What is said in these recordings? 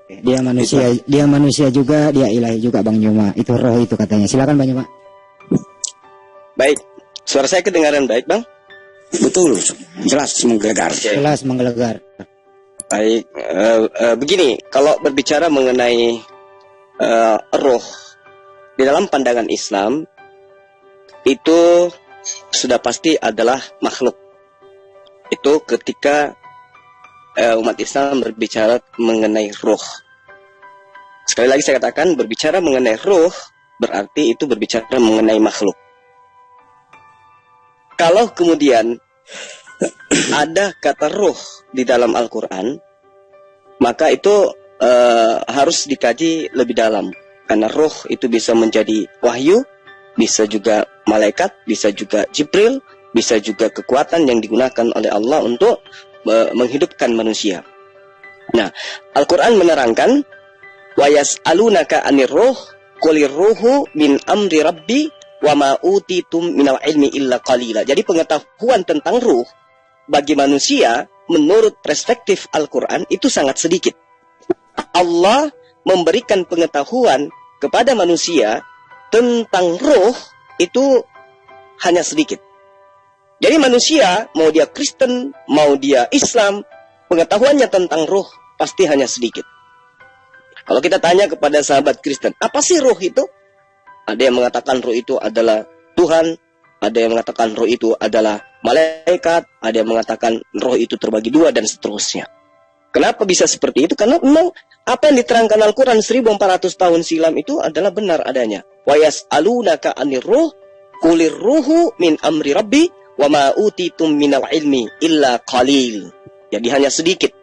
Dia manusia juga, dia ilahi juga Bang Nyuma. Itu roh itu katanya. Silakan Bang Nyuma. Baik. Suara saya kedengaran baik, Bang? Betul. Jelas menggelegar. Jelas menggelegar. Baik. Begini, kalau berbicara mengenai roh di dalam pandangan Islam itu sudah pasti adalah makhluk. Itu ketika umat Islam berbicara mengenai roh. Sekali lagi saya katakan, berbicara mengenai roh berarti itu berbicara mengenai makhluk. Kalau kemudian ada kata roh di dalam Al-Quran, maka itu harus dikaji lebih dalam. Karena roh itu bisa menjadi wahyu, bisa juga malaikat, bisa juga Jibril, bisa juga kekuatan yang digunakan oleh Allah untuk menghidupkan manusia. Nah, Al-Quran menerangkan, وَيَسْأَلُونَكَ عَنِ الرُّوحِ قُلِ الرُّوحُ مِنْ أَمْرِ رَبِّي وَمَا أُوتِيتُم مِنَ الْعِلْمِ إِلَّا قَلِيلًا. Jadi pengetahuan tentang ruh bagi manusia menurut perspektif Al-Quran itu sangat sedikit. Allah memberikan pengetahuan kepada manusia tentang ruh itu hanya sedikit. Jadi manusia, mau dia Kristen, mau dia Islam, pengetahuannya tentang ruh pasti hanya sedikit. Kalau kita tanya kepada sahabat Kristen, apa sih ruh itu? Ada yang mengatakan ruh itu adalah Tuhan, ada yang mengatakan ruh itu adalah malaikat, ada yang mengatakan roh itu terbagi dua, dan seterusnya. Kenapa bisa seperti itu? Karena memang apa yang diterangkan Al-Quran 1400 tahun silam itu adalah benar adanya. وَيَسْأَلُونَكَ عَنِ الرُّوحِ قُلِ الرُّوحُ مِنْ أَمْرِ رَبِّي وَمَا أُوتِيتُم مِنَ الْعِلْمِ إِلَّا قَلِيلٌ. Jadi hanya sedikit.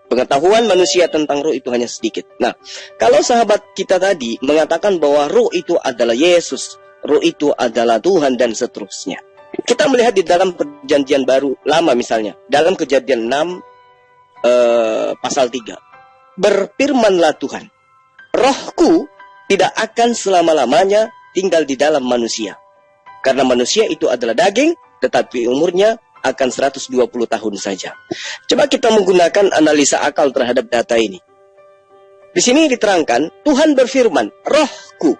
Pengetahuan manusia tentang ruh itu hanya sedikit. Nah, kalau sahabat kita tadi mengatakan bahwa ruh itu adalah Yesus, ruh itu adalah Tuhan, dan seterusnya. Kita melihat di dalam perjanjian baru lama misalnya, dalam Kejadian 6 pasal 3. Berfirmanlah Tuhan, rohku tidak akan selama-lamanya tinggal di dalam manusia. Karena manusia itu adalah daging, tetapi umurnya akan 120 tahun saja. Coba kita menggunakan analisa akal terhadap data ini. Di sini diterangkan, Tuhan berfirman, rohku.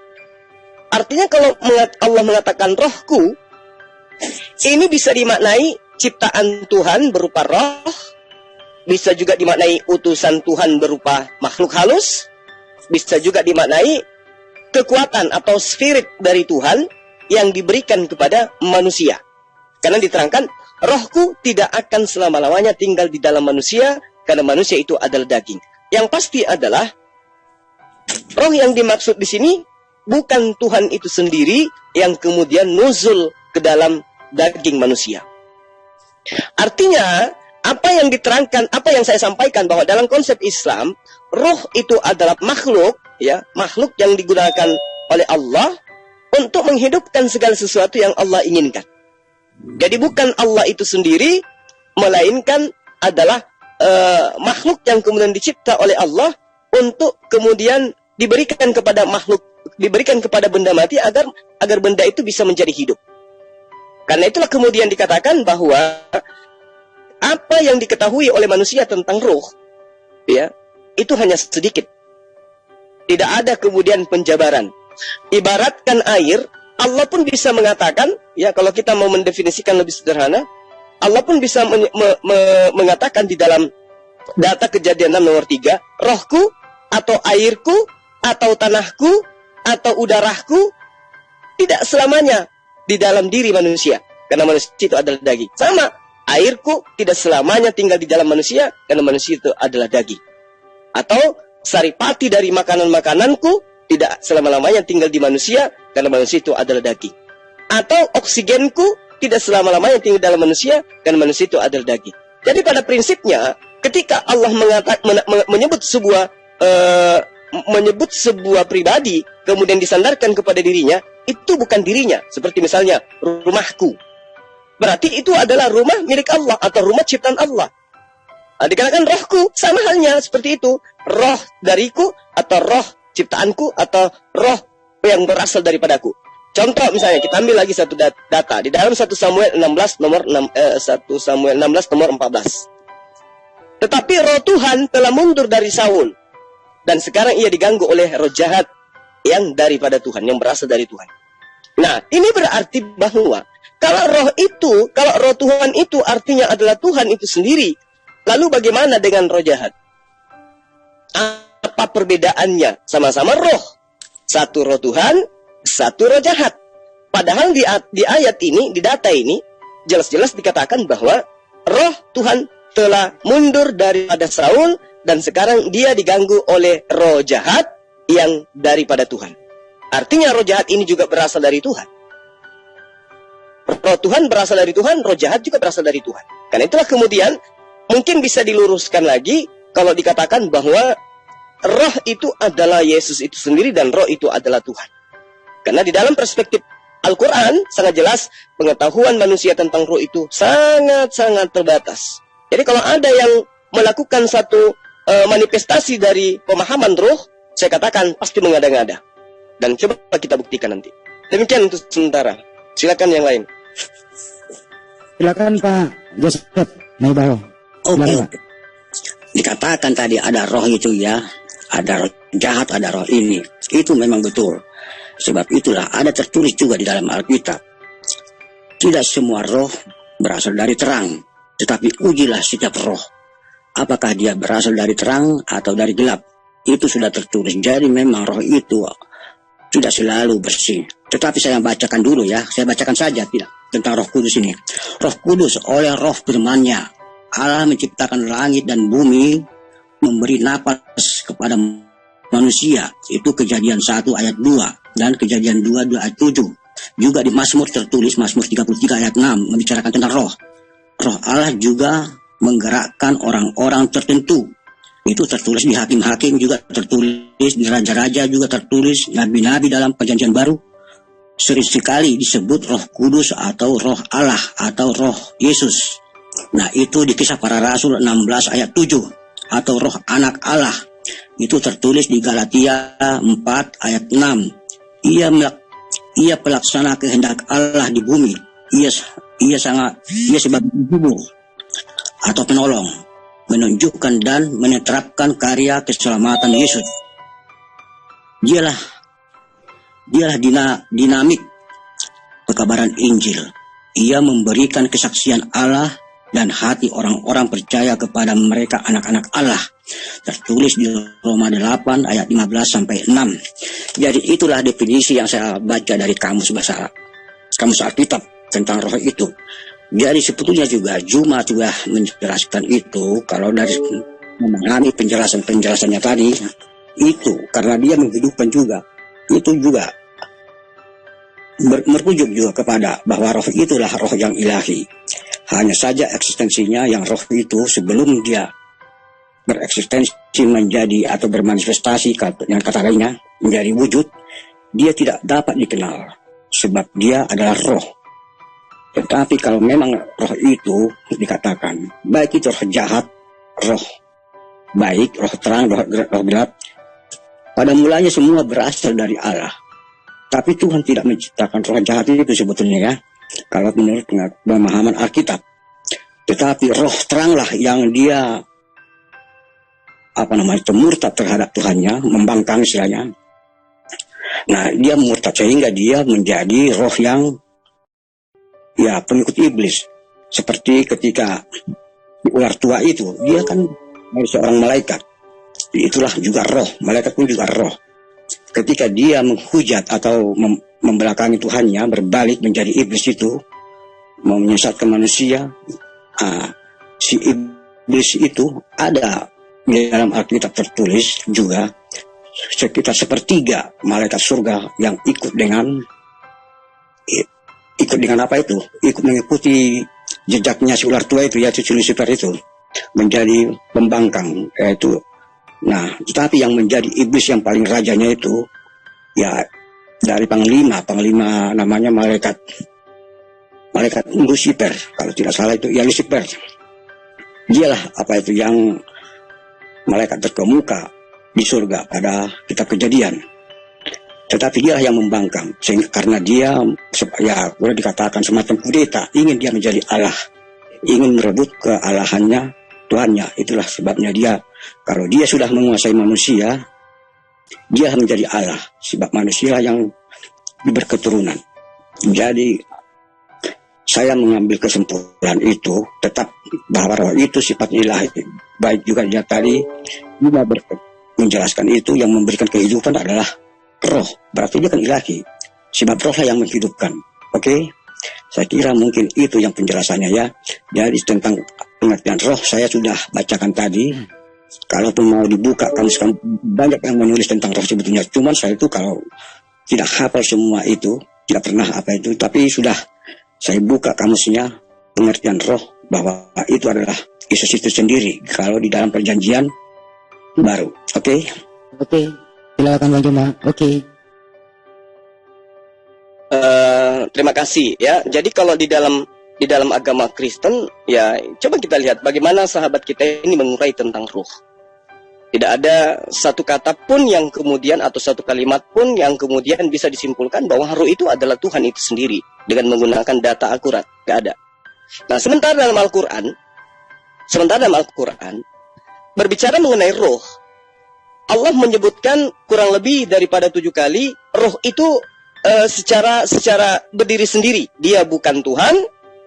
Artinya kalau Allah mengatakan rohku, ini bisa dimaknai ciptaan Tuhan berupa roh, bisa juga dimaknai utusan Tuhan berupa makhluk halus, bisa juga dimaknai kekuatan atau spirit dari Tuhan yang diberikan kepada manusia. Karena diterangkan, rohku tidak akan selama-lamanya tinggal di dalam manusia, karena manusia itu adalah daging. Yang pasti adalah, roh yang dimaksud di sini bukan Tuhan itu sendiri yang kemudian nuzul ke dalam daging manusia. Artinya, apa yang diterangkan, apa yang saya sampaikan bahwa dalam konsep Islam, roh itu adalah makhluk, ya, makhluk yang digunakan oleh Allah untuk menghidupkan segala sesuatu yang Allah inginkan. Jadi bukan Allah itu sendiri, melainkan adalah makhluk yang kemudian dicipta oleh Allah untuk kemudian diberikan kepada makhluk, diberikan kepada benda mati agar benda itu bisa menjadi hidup. Karena itulah kemudian dikatakan bahwa apa yang diketahui oleh manusia tentang ruh, ya, itu hanya sedikit. Tidak ada kemudian penjabaran. Ibaratkan air, Allah pun bisa mengatakan, ya, kalau kita mau mendefinisikan lebih sederhana, Allah pun bisa mengatakan di dalam data Kejadian 6 nomor 3, rohku, atau airku, atau tanahku, atau udaraku, tidak selamanya di dalam diri manusia, karena manusia itu adalah daging. Sama, airku tidak selamanya tinggal di dalam manusia, karena manusia itu adalah daging. Atau saripati dari makanan-makananku tidak selama-lamanya tinggal di manusia, karena manusia itu adalah daging. Atau oksigenku tidak selama-lamanya tinggal dalam manusia, karena manusia itu adalah daging. Jadi pada prinsipnya, ketika Allah menyebut sebuah pribadi, kemudian disandarkan kepada dirinya, itu bukan dirinya. Seperti misalnya, rumahku. Berarti itu adalah rumah milik Allah, atau rumah ciptaan Allah. Nah, dikatakan rohku, sama halnya seperti itu. Roh dariku, atau roh ciptaanku, atau roh yang berasal daripadaku. Contoh misalnya, kita ambil lagi satu data. Di dalam 1 Samuel 16 nomor 14. Tetapi roh Tuhan telah mundur dari Saul, dan sekarang ia diganggu oleh roh jahat yang daripada Tuhan, yang berasal dari Tuhan. Nah, ini berarti bahwa kalau roh Tuhan itu artinya adalah Tuhan itu sendiri, lalu bagaimana dengan roh jahat? Apa perbedaannya? Sama-sama roh. Satu roh Tuhan, satu roh jahat. Padahal di ayat ini, di data ini, jelas-jelas dikatakan bahwa roh Tuhan telah mundur daripada Saul, dan sekarang dia diganggu oleh roh jahat yang daripada Tuhan. Artinya roh jahat ini juga berasal dari Tuhan. Roh Tuhan berasal dari Tuhan, roh jahat juga berasal dari Tuhan. Karena itulah kemudian mungkin bisa diluruskan lagi kalau dikatakan bahwa roh itu adalah Yesus itu sendiri dan roh itu adalah Tuhan. Karena di dalam perspektif Al-Quran sangat jelas pengetahuan manusia tentang roh itu sangat-sangat terbatas. Jadi kalau ada yang melakukan satu manifestasi dari pemahaman roh, saya katakan pasti mengada-ngada. Dan coba kita buktikan nanti. Demikian untuk sementara. Silakan yang lain. Silakan Pak Joseph Naibaho. Oke. Dikatakan tadi ada roh itu ya, ada roh jahat, ada roh ini. Itu memang betul. Sebab itulah ada tertulis juga di dalam Alkitab. Tidak semua roh berasal dari terang, tetapi ujilah setiap roh. Apakah dia berasal dari terang atau dari gelap? Itu sudah tertulis. Jadi memang roh itu tidak selalu bersih. Tetapi saya bacakan dulu ya. Saya bacakan saja tidak tentang Roh Kudus ini. Roh Kudus oleh roh firman-Nya Allah menciptakan langit dan bumi, memberi napas kepada manusia. Itu Kejadian 1 ayat 2 dan Kejadian 2 ayat 7. Juga di Mazmur tertulis, Mazmur 33 ayat 6 membicarakan tentang roh. Roh Allah juga menggerakkan orang-orang tertentu. Itu tertulis di Hakim-Hakim, juga tertulis di Raja-Raja, juga tertulis Nabi-Nabi dalam Perjanjian Baru. Sering sekali disebut Roh Kudus atau Roh Allah atau Roh Yesus. Nah, itu di Kisah Para Rasul 16 ayat 7 atau Roh Anak Allah. Itu tertulis di Galatia 4 ayat 6. Ia pelaksana kehendak Allah di bumi. Ia sebagai penghibur atau penolong, menunjukkan dan menerapkan karya keselamatan Yesus. Dialah dinamik pekabaran Injil. Ia memberikan kesaksian Allah dan hati orang-orang percaya kepada mereka anak-anak Allah. Tertulis di Roma 8 ayat 15 sampai 6. Jadi itulah definisi yang saya baca dari kamus Alkitab tentang roh itu. Jadi sebetulnya juga Juma juga menjelaskan itu. Kalau dari memahami penjelasannya tadi, itu karena dia menghidupkan juga, itu juga merujuk juga kepada bahwa roh itulah roh yang ilahi. Hanya saja eksistensinya yang roh itu sebelum dia bereksistensi menjadi atau bermanifestasi, yang kata lainnya menjadi wujud, dia tidak dapat dikenal sebab dia adalah roh. Tetapi kalau memang roh itu dikatakan, baik itu roh jahat, roh baik, roh terang, roh gelap, pada mulanya semua berasal dari Allah. Tapi Tuhan tidak menciptakan roh jahat itu sebetulnya ya, kalau menurut pemahaman Alkitab. Tetapi roh teranglah yang dia murtad terhadap Tuhannya, membangkang istilahnya. Nah, dia murtad sehingga dia menjadi roh yang pengikut iblis. Seperti ketika ular tua itu, dia kan seorang malaikat. Itulah juga roh, malaikat pun juga roh. Ketika dia menghujat atau membelakangi Tuhannya, berbalik menjadi iblis itu, mau menyesatkan manusia, si iblis itu ada di dalam Alkitab tertulis juga sekitar sepertiga malaikat surga yang ikut dengan apa itu? Ikut mengikuti jejaknya si ular tua itu, yaitu si Lucifer itu, menjadi pembangkang, yaitu. Nah, tetapi yang menjadi iblis yang paling rajanya itu, ya dari panglima namanya malaikat Lucifer, kalau tidak salah itu, ya Lucifer. Dialah yang malaikat terkemuka di surga pada kitab Kejadian. Tetapi dia yang membangkang, sehingga karena dia boleh dikatakan semacam kudeta, ingin dia menjadi Allah, ingin merebut kealahannya, Tuhannya. Itulah sebabnya dia, kalau dia sudah menguasai manusia, dia menjadi Allah, sebab manusia yang berketurunan. Jadi saya mengambil kesimpulan itu tetap bahwa roh itu sifatnya ilahi. Baik juga dia tadi juga menjelaskan itu, yang memberikan kehidupan adalah roh, berarti dia kan ilahi, sebab roh yang menghidupkan. Oke, saya kira mungkin itu yang penjelasannya ya. Jadi tentang pengertian roh saya sudah bacakan tadi. Kalaupun mau dibuka, kan banyak yang menulis tentang roh sebetulnya. Cuman saya itu kalau tidak hafal semua itu, tidak pernah apa itu, tapi sudah saya buka kamusnya, pengertian roh bahwa itu adalah Yesus itu sendiri. Kalau di dalam perjanjian baru, oke? Oke, silakan Bang Juma. Oke. Terima kasih ya. Jadi kalau di dalam agama Kristen ya, coba kita lihat bagaimana sahabat kita ini mengurai tentang ruh. Tidak ada satu kata pun yang kemudian atau satu kalimat pun yang kemudian bisa disimpulkan bahwa ruh itu adalah Tuhan itu sendiri dengan menggunakan data akurat. Tidak ada. Nah, sementara dalam Al-Quran berbicara mengenai ruh, Allah menyebutkan kurang lebih daripada 7 kali ruh itu secara berdiri sendiri. Dia bukan Tuhan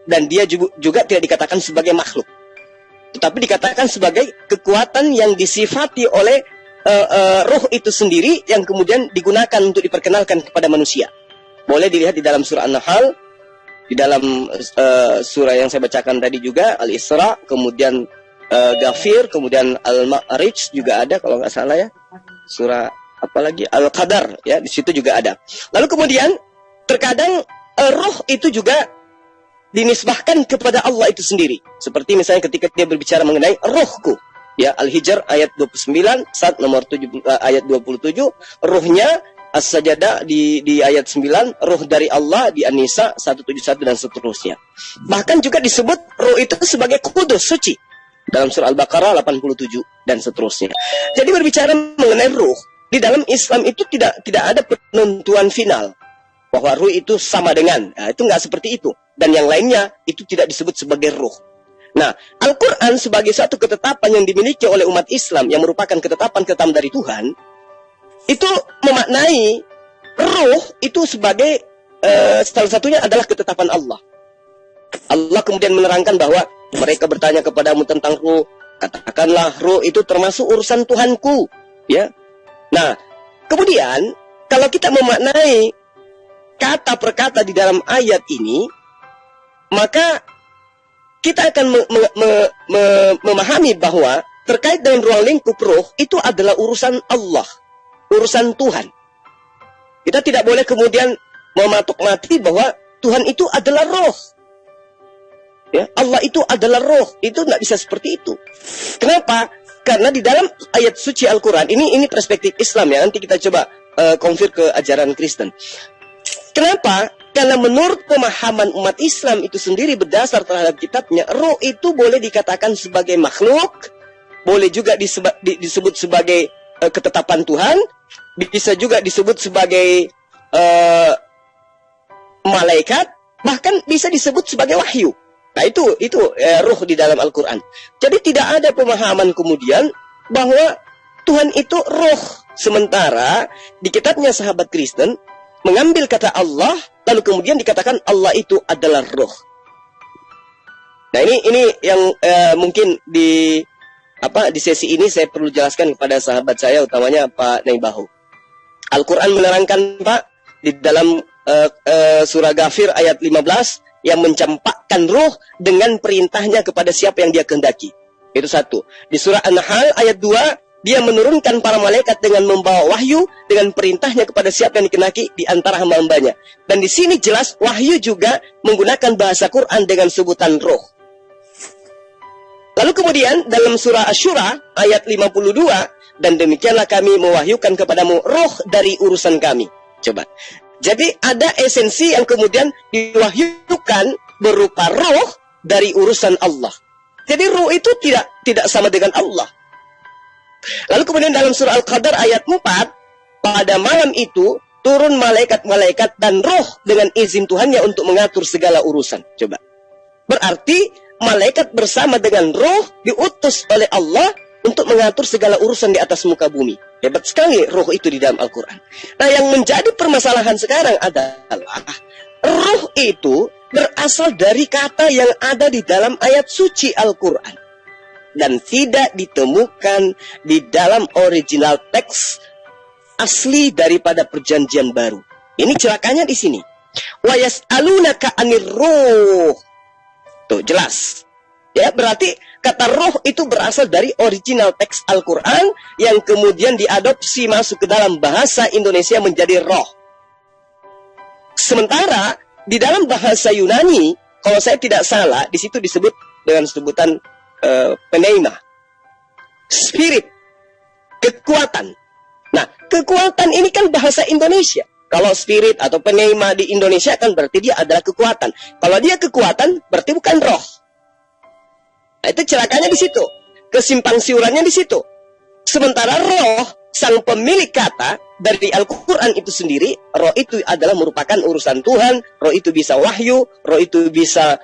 dan dia juga tidak dikatakan sebagai makhluk, tetapi dikatakan sebagai kekuatan yang disifati oleh ruh itu sendiri yang kemudian digunakan untuk diperkenalkan kepada manusia. Boleh dilihat di dalam surah An-Nahl, di dalam surah yang saya bacakan tadi juga, Al-Isra, kemudian Ghafir, kemudian Al-Ma'arij juga ada kalau nggak salah ya. Surah apalagi Al-Qadar ya, di situ juga ada. Lalu kemudian terkadang roh itu juga dinisbahkan kepada Allah itu sendiri. Seperti misalnya ketika dia berbicara mengenai rohku ya, Al-Hijr ayat 29, saat nomor 7 ayat 27, rohnya As-Sajadah di ayat 9, roh dari Allah di An-Nisa 171 dan seterusnya. Bahkan juga disebut roh itu sebagai kudus, suci, dalam surah Al-Baqarah 87 dan seterusnya. Jadi berbicara mengenai roh di dalam Islam itu tidak ada penentuan final bahwa ruh itu sama dengan, nah, itu nggak seperti itu. Dan yang lainnya itu tidak disebut sebagai ruh. Nah, Al-Quran sebagai satu ketetapan yang dimiliki oleh umat Islam yang merupakan ketetapan dari Tuhan, itu memaknai ruh itu sebagai salah satunya adalah ketetapan Allah. Allah kemudian menerangkan bahwa mereka bertanya kepadamu tentang ruh, katakanlah ruh itu termasuk urusan Tuhanku, ya. Nah, kemudian kalau kita memaknai kata per kata di dalam ayat ini, maka kita akan memahami bahwa terkait dengan ruang lingkup roh itu adalah urusan Allah, urusan Tuhan. Kita tidak boleh kemudian mematok mati bahwa Tuhan itu adalah roh. Ya, Allah itu adalah roh. Itu tidak bisa seperti itu. Kenapa? Karena di dalam ayat suci Al-Quran, ini perspektif Islam ya, nanti kita coba konfir ke ajaran Kristen. Kenapa? Karena menurut pemahaman umat Islam itu sendiri berdasar terhadap kitabnya, roh itu boleh dikatakan sebagai makhluk, boleh juga disebut sebagai ketetapan Tuhan, bisa juga disebut sebagai malaikat, bahkan bisa disebut sebagai wahyu. Nah itu ruh di dalam Al-Quran. Jadi tidak ada pemahaman kemudian bahwa Tuhan itu roh. Sementara di kitabnya sahabat Kristen mengambil kata Allah, lalu kemudian dikatakan Allah itu adalah roh. Nah ini yang mungkin di sesi ini saya perlu jelaskan kepada sahabat saya, utamanya Pak Naibahu. Al-Quran menerangkan Pak di dalam surah Ghafir ayat 15 yang mencampakkan ruh dengan perintahnya kepada siapa yang dia kehendaki. Itu satu. Di surah An-Nahl ayat 2, dia menurunkan para malaikat dengan membawa wahyu dengan perintahnya kepada siapa yang dikehendaki di antara hamba-hambanya. Dan di sini jelas wahyu juga menggunakan bahasa Quran dengan sebutan roh. Lalu kemudian dalam surah Asy-Syura ayat 52, dan demikianlah kami mewahyukan kepadamu roh dari urusan kami. Coba. Jadi ada esensi yang kemudian diwahyukan berupa roh dari urusan Allah. Jadi roh itu tidak sama dengan Allah. Lalu kemudian dalam surah Al-Qadar ayat 4, pada malam itu turun malaikat-malaikat dan roh dengan izin Tuhannya untuk mengatur segala urusan. Coba. Berarti malaikat bersama dengan roh diutus oleh Allah untuk mengatur segala urusan di atas muka bumi. Hebat sekali roh itu di dalam Al-Quran. Nah, yang menjadi permasalahan sekarang adalah roh itu berasal dari kata yang ada di dalam ayat suci Al-Quran dan tidak ditemukan di dalam original teks asli daripada perjanjian baru. Ini celakanya di sini. Wa yas'alunaka 'anir ruh. Tuh jelas. Ya, berarti kata roh itu berasal dari original teks Al-Quran yang kemudian diadopsi masuk ke dalam bahasa Indonesia menjadi roh. Sementara di dalam bahasa Yunani, kalau saya tidak salah, di situ disebut dengan sebutan pneuma, spirit, kekuatan. Nah, kekuatan ini kan bahasa Indonesia. Kalau spirit atau pneuma di Indonesia kan berarti dia adalah kekuatan. Kalau dia kekuatan, berarti bukan roh. Nah, itu celakanya di situ. Kesimpang siurannya di situ. Sementara roh, sang pemilik kata dari Al-Quran itu sendiri, roh itu adalah merupakan urusan Tuhan. Roh itu bisa wahyu, roh itu bisa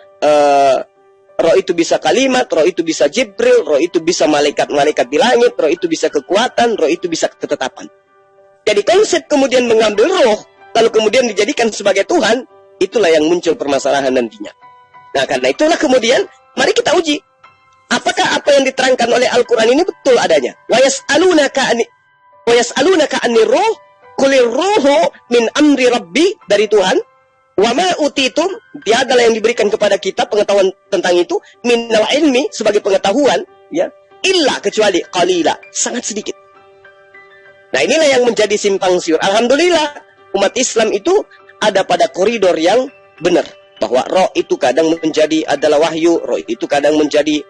kalimat, roh itu bisa Jibril, roh itu bisa malaikat-malaikat di langit, roh itu bisa kekuatan, roh itu bisa ketetapan. Jadi konsep kemudian mengambil roh, lalu kemudian dijadikan sebagai Tuhan, itulah yang muncul permasalahan nantinya. Nah, karena itulah kemudian, mari kita uji. Apakah apa yang diterangkan oleh Al-Quran ini betul adanya? Wa yas'alunaka 'anir ruh, qulir ruhu min amri rabbi, dari Tuhan. Wa ma utitum, tiadalah yang diberikan kepada kita pengetahuan tentang itu, minal ilmi, sebagai pengetahuan, ya, illa, kecuali qalila, sangat sedikit. Nah, inilah yang menjadi simpang siur. Alhamdulillah, umat Islam itu ada pada koridor yang benar, bahwa roh itu kadang menjadi adalah wahyu, roh itu kadang menjadi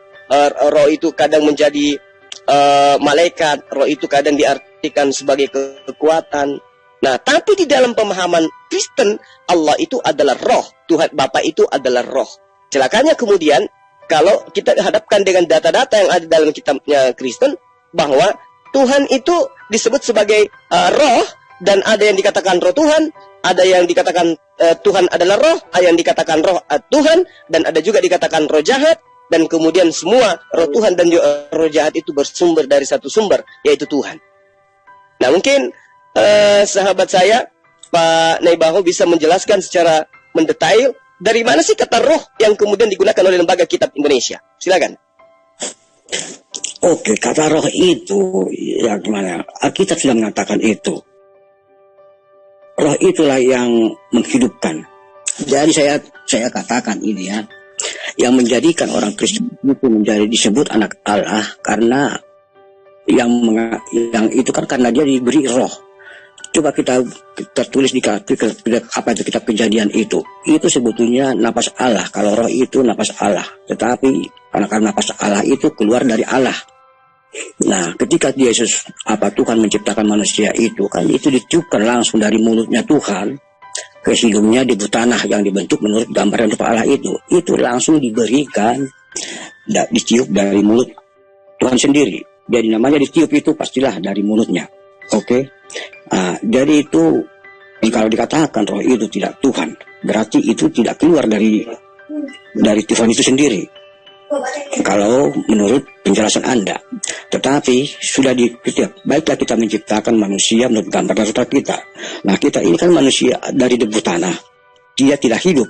malaikat, roh itu kadang diartikan sebagai kekuatan. Nah, tapi di dalam pemahaman Kristen, Allah itu adalah roh, Tuhan Bapa itu adalah roh. Celakanya kemudian, kalau kita hadapkan dengan data-data yang ada dalam kitabnya Kristen, bahwa Tuhan itu disebut sebagai roh, dan ada yang dikatakan roh Tuhan, ada yang dikatakan Tuhan adalah roh, ada yang dikatakan roh Tuhan, dan ada juga dikatakan roh jahat. Dan kemudian semua roh Tuhan dan roh jahat itu bersumber dari satu sumber, yaitu Tuhan. Nah, mungkin sahabat saya, Pak Naibaho, bisa menjelaskan secara mendetail dari mana sih kata roh yang kemudian digunakan oleh Lembaga Kitab Indonesia. Silakan. Oke, kata roh itu, ya gimana? Alkitab sudah mengatakan itu. Roh itulah yang menghidupkan. Jadi saya katakan ini ya, yang menjadikan orang Kristen itu menjadi disebut anak Allah karena yang itu kan karena dia diberi roh. Coba kita tulis di apa itu kitab Kejadian itu sebetulnya napas Allah. Kalau roh itu napas Allah, tetapi karena napas Allah itu keluar dari Allah. Nah, ketika Yesus Tuhan menciptakan manusia itu kan itu ditiupkan langsung dari mulutnya Tuhan ke hidungnya di tanah yang dibentuk menurut gambaran rupa Allah itu langsung diberikan, ditiup dari mulut Tuhan sendiri. Jadi namanya ditiup itu pastilah dari mulutnya. Oke. Jadi itu kalau dikatakan roh itu tidak Tuhan, berarti itu tidak keluar dari Tuhan itu sendiri. Kalau menurut penjelasan Anda. Tetapi sudah baiklah kita menciptakan manusia menurut gambar dan rupa kita. Nah, kita ini kan manusia dari debu tanah. Dia tidak hidup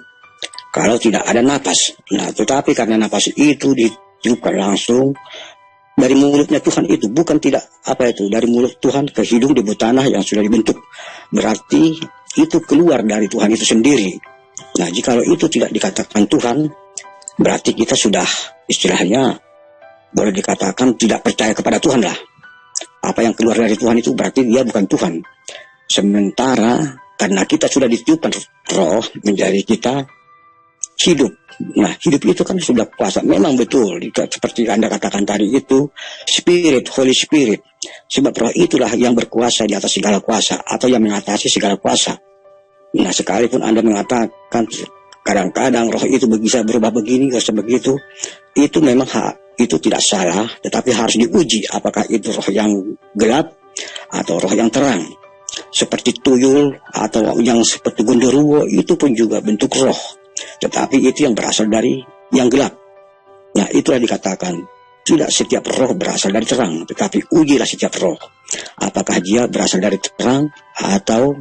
kalau tidak ada napas. Nah, tetapi karena napas itu ditiupkan langsung dari mulutnya Tuhan itu, bukan tidak dari mulut Tuhan ke hidung debu tanah yang sudah dibentuk. Berarti itu keluar dari Tuhan itu sendiri. Nah, jika itu tidak dikatakan Tuhan, berarti kita sudah istilahnya boleh dikatakan tidak percaya kepada Tuhan lah. Apa yang keluar dari Tuhan itu berarti dia bukan Tuhan. Sementara karena kita sudah ditiupkan roh menjadi kita hidup. Nah, hidup itu kan sudah kuasa. Memang betul, seperti Anda katakan tadi itu, Spirit, Holy Spirit. Sebab roh itulah yang berkuasa di atas segala kuasa, atau yang mengatasi segala kuasa. Nah, sekalipun Anda mengatakan kadang-kadang roh itu bisa berubah begini, bisa begitu, itu memang itu tidak salah, tetapi harus diuji apakah itu roh yang gelap atau roh yang terang. Seperti tuyul atau yang seperti genderuwo itu pun juga bentuk roh, tetapi itu yang berasal dari yang gelap. Nah, itulah dikatakan tidak setiap roh berasal dari terang, tetapi ujilah setiap roh. Apakah dia berasal dari terang atau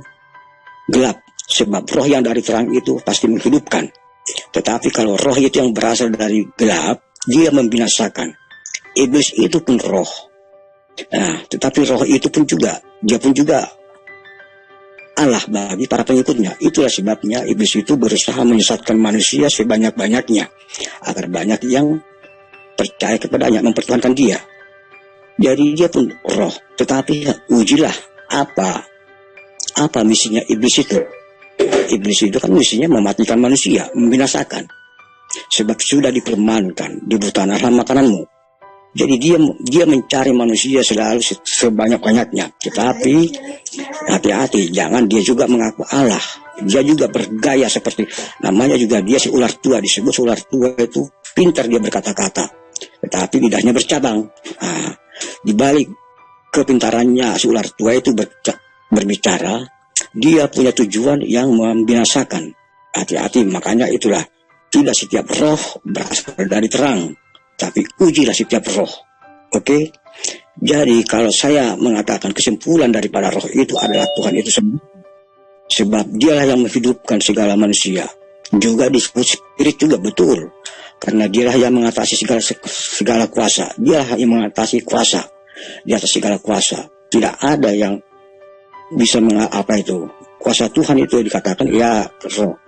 gelap? Sebab roh yang dari terang itu pasti menghidupkan. Tetapi kalau roh itu yang berasal dari gelap, dia membinasakan. Iblis itu pun roh. Nah, tetapi roh itu pun juga, dia pun juga Allah bagi para pengikutnya. Itulah sebabnya iblis itu berusaha menyesatkan manusia sebanyak-banyaknya, agar banyak yang percaya kepadanya, mempertuhankan dia. Jadi dia pun roh. Tetapi ujilah apa misinya iblis itu. Iblis itu kan misinya mematikan manusia, membinasakan. Sebab sudah dipermankan, dibutanalah makananmu. Jadi dia mencari manusia selalu sebanyak-banyaknya. Tetapi hati-hati, jangan dia juga mengaku Allah. Dia juga bergaya seperti, namanya juga dia si ular tua, disebut si ular tua itu pintar dia berkata-kata. Tetapi lidahnya bercabang. Nah, di balik kepintarannya si ular tua itu berbicara, dia punya tujuan yang membinasakan. Hati-hati, makanya itulah, tidak setiap roh berasal dari terang, tapi ujilah setiap roh. Oke? Jadi kalau saya mengatakan kesimpulan daripada roh itu adalah Tuhan itu sendiri, sebab dialah yang menghidupkan segala manusia. Juga disebut spirit juga betul, karena dialah yang mengatasi segala kuasa. Dialah yang mengatasi kuasa di atas segala kuasa. Tidak ada yang bisa kuasa Tuhan itu dikatakan ya roh.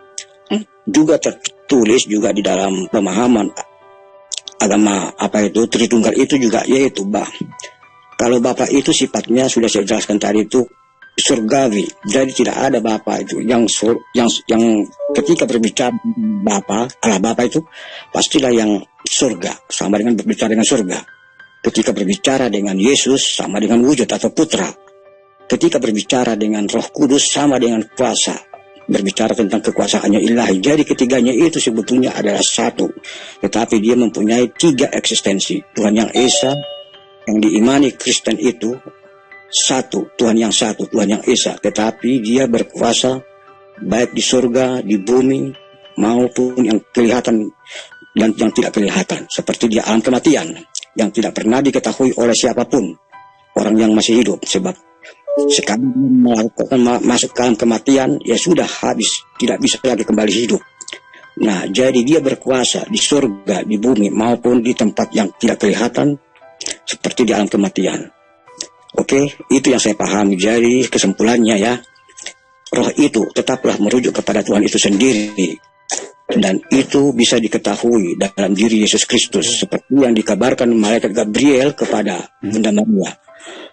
Juga tertulis juga di dalam pemahaman agama Tritunggal itu juga, yaitu kalau Bapa itu sifatnya sudah saya jelaskan tadi itu surgawi. Jadi tidak ada Bapa itu yang ketika berbicara Allah Bapa itu pastilah yang surga, sama dengan berbicara dengan surga. Ketika berbicara dengan Yesus sama dengan wujud atau putra. Ketika berbicara dengan Roh Kudus sama dengan kuasa, berbicara tentang kekuasaannya ilahi. Jadi ketiganya itu sebetulnya adalah satu, tetapi dia mempunyai tiga eksistensi. Tuhan yang Esa, yang diimani Kristen itu satu, Tuhan yang satu, Tuhan yang Esa, tetapi dia berkuasa baik di surga, di bumi, maupun yang kelihatan dan yang tidak kelihatan, seperti di alam kematian yang tidak pernah diketahui oleh siapapun orang yang masih hidup. Sebab sekali melakukan masuk ke alam kematian, ya sudah habis, tidak bisa lagi kembali hidup. Nah, jadi dia berkuasa di surga, di bumi, maupun di tempat yang tidak kelihatan, seperti di alam kematian. Oke, itu yang saya pahami. Jadi kesimpulannya ya, roh itu tetaplah merujuk kepada Tuhan itu sendiri. Dan itu bisa diketahui dalam diri Yesus Kristus, seperti yang dikabarkan malaikat Gabriel kepada Bunda Maria.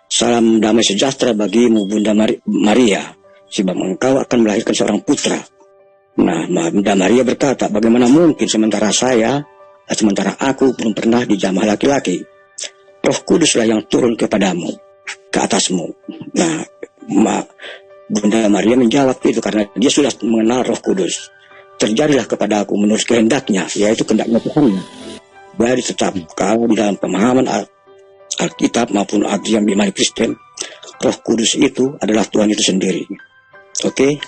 Salam damai sejahtera bagimu Bunda Maria, sebab engkau akan melahirkan seorang putra. Nah, Bunda Maria berkata, bagaimana mungkin sementara aku belum pernah dijamah laki-laki. Roh Kuduslah yang turun kepadamu, ke atasmu. Nah, Bunda Maria menjawab itu karena dia sudah mengenal Roh Kudus. Terjadilah kepada aku menurut kehendaknya, yaitu kehendaknya Tuhan. Jadi tetap kalau di dalam pemahaman Alkitab maupun yang diimani Kristen, Roh Kudus itu adalah Tuhan itu sendiri. Oke?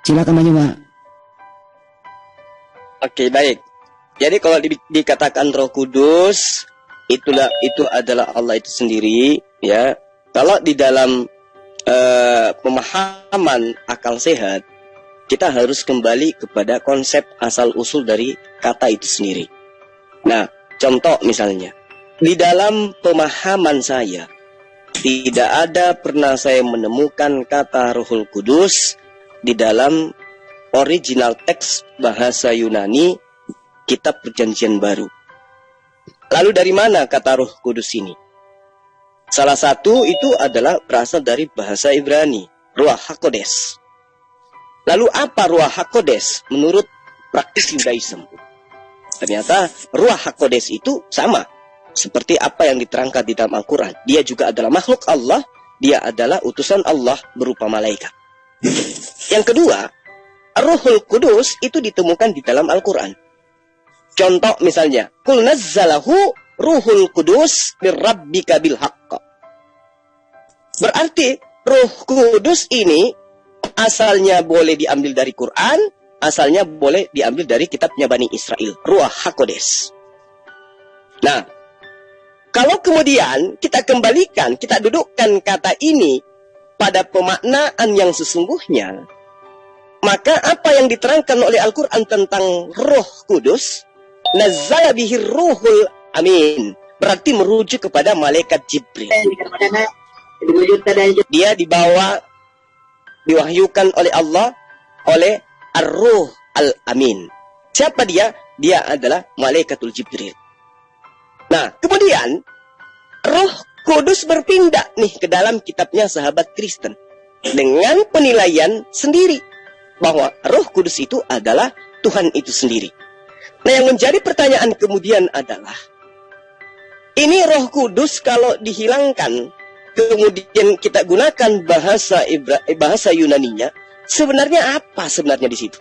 Silakan Banyuma. Oke, baik. Jadi kalau dikatakan Roh Kudus, itu adalah Allah itu sendiri, ya. Kalau di dalam pemahaman akal sehat, kita harus kembali kepada konsep asal-usul dari kata itu sendiri. Nah, contoh misalnya, di dalam pemahaman saya, tidak ada pernah saya menemukan kata Rohul Kudus di dalam original teks bahasa Yunani Kitab Perjanjian Baru. Lalu dari mana kata Roh Kudus ini? Salah satu itu adalah berasal dari bahasa Ibrani, Ruach HaKodesh. Lalu apa Ruach HaKodesh menurut praktis Yudaism? Ternyata Ruach HaKodesh itu sama seperti apa yang diterangkan di dalam Al-Quran. Dia juga adalah makhluk Allah, dia adalah utusan Allah berupa malaikat. Yang kedua, Ruhul Kudus itu ditemukan di dalam Al-Quran. Contoh misalnya, Qul nazzalahu Ruhul Kudus mir rabbika bil haqq. Berarti Ruh Kudus ini asalnya boleh diambil dari Quran, asalnya boleh diambil dari kitabnya Bani Israel, Ruach HaKodesh. Nah, kalau kemudian kita kembalikan, kita dudukkan kata ini pada pemaknaan yang sesungguhnya, maka apa yang diterangkan oleh Al-Quran tentang Roh Kudus, nazzala bihi ruhul amin, berarti merujuk kepada malaikat Jibril. Dia dibawa, diwahyukan oleh Allah, oleh Ar-Ruh Al-Amin. Siapa dia? Dia adalah Malaikatul Jibril. Nah, kemudian Roh Kudus berpindah nih ke dalam kitabnya sahabat Kristen dengan penilaian sendiri bahwa Roh Kudus itu adalah Tuhan itu sendiri. Nah, yang menjadi pertanyaan kemudian adalah, ini Roh Kudus kalau dihilangkan, kemudian kita gunakan bahasa Yunaninya, sebenarnya apa sebenarnya di situ?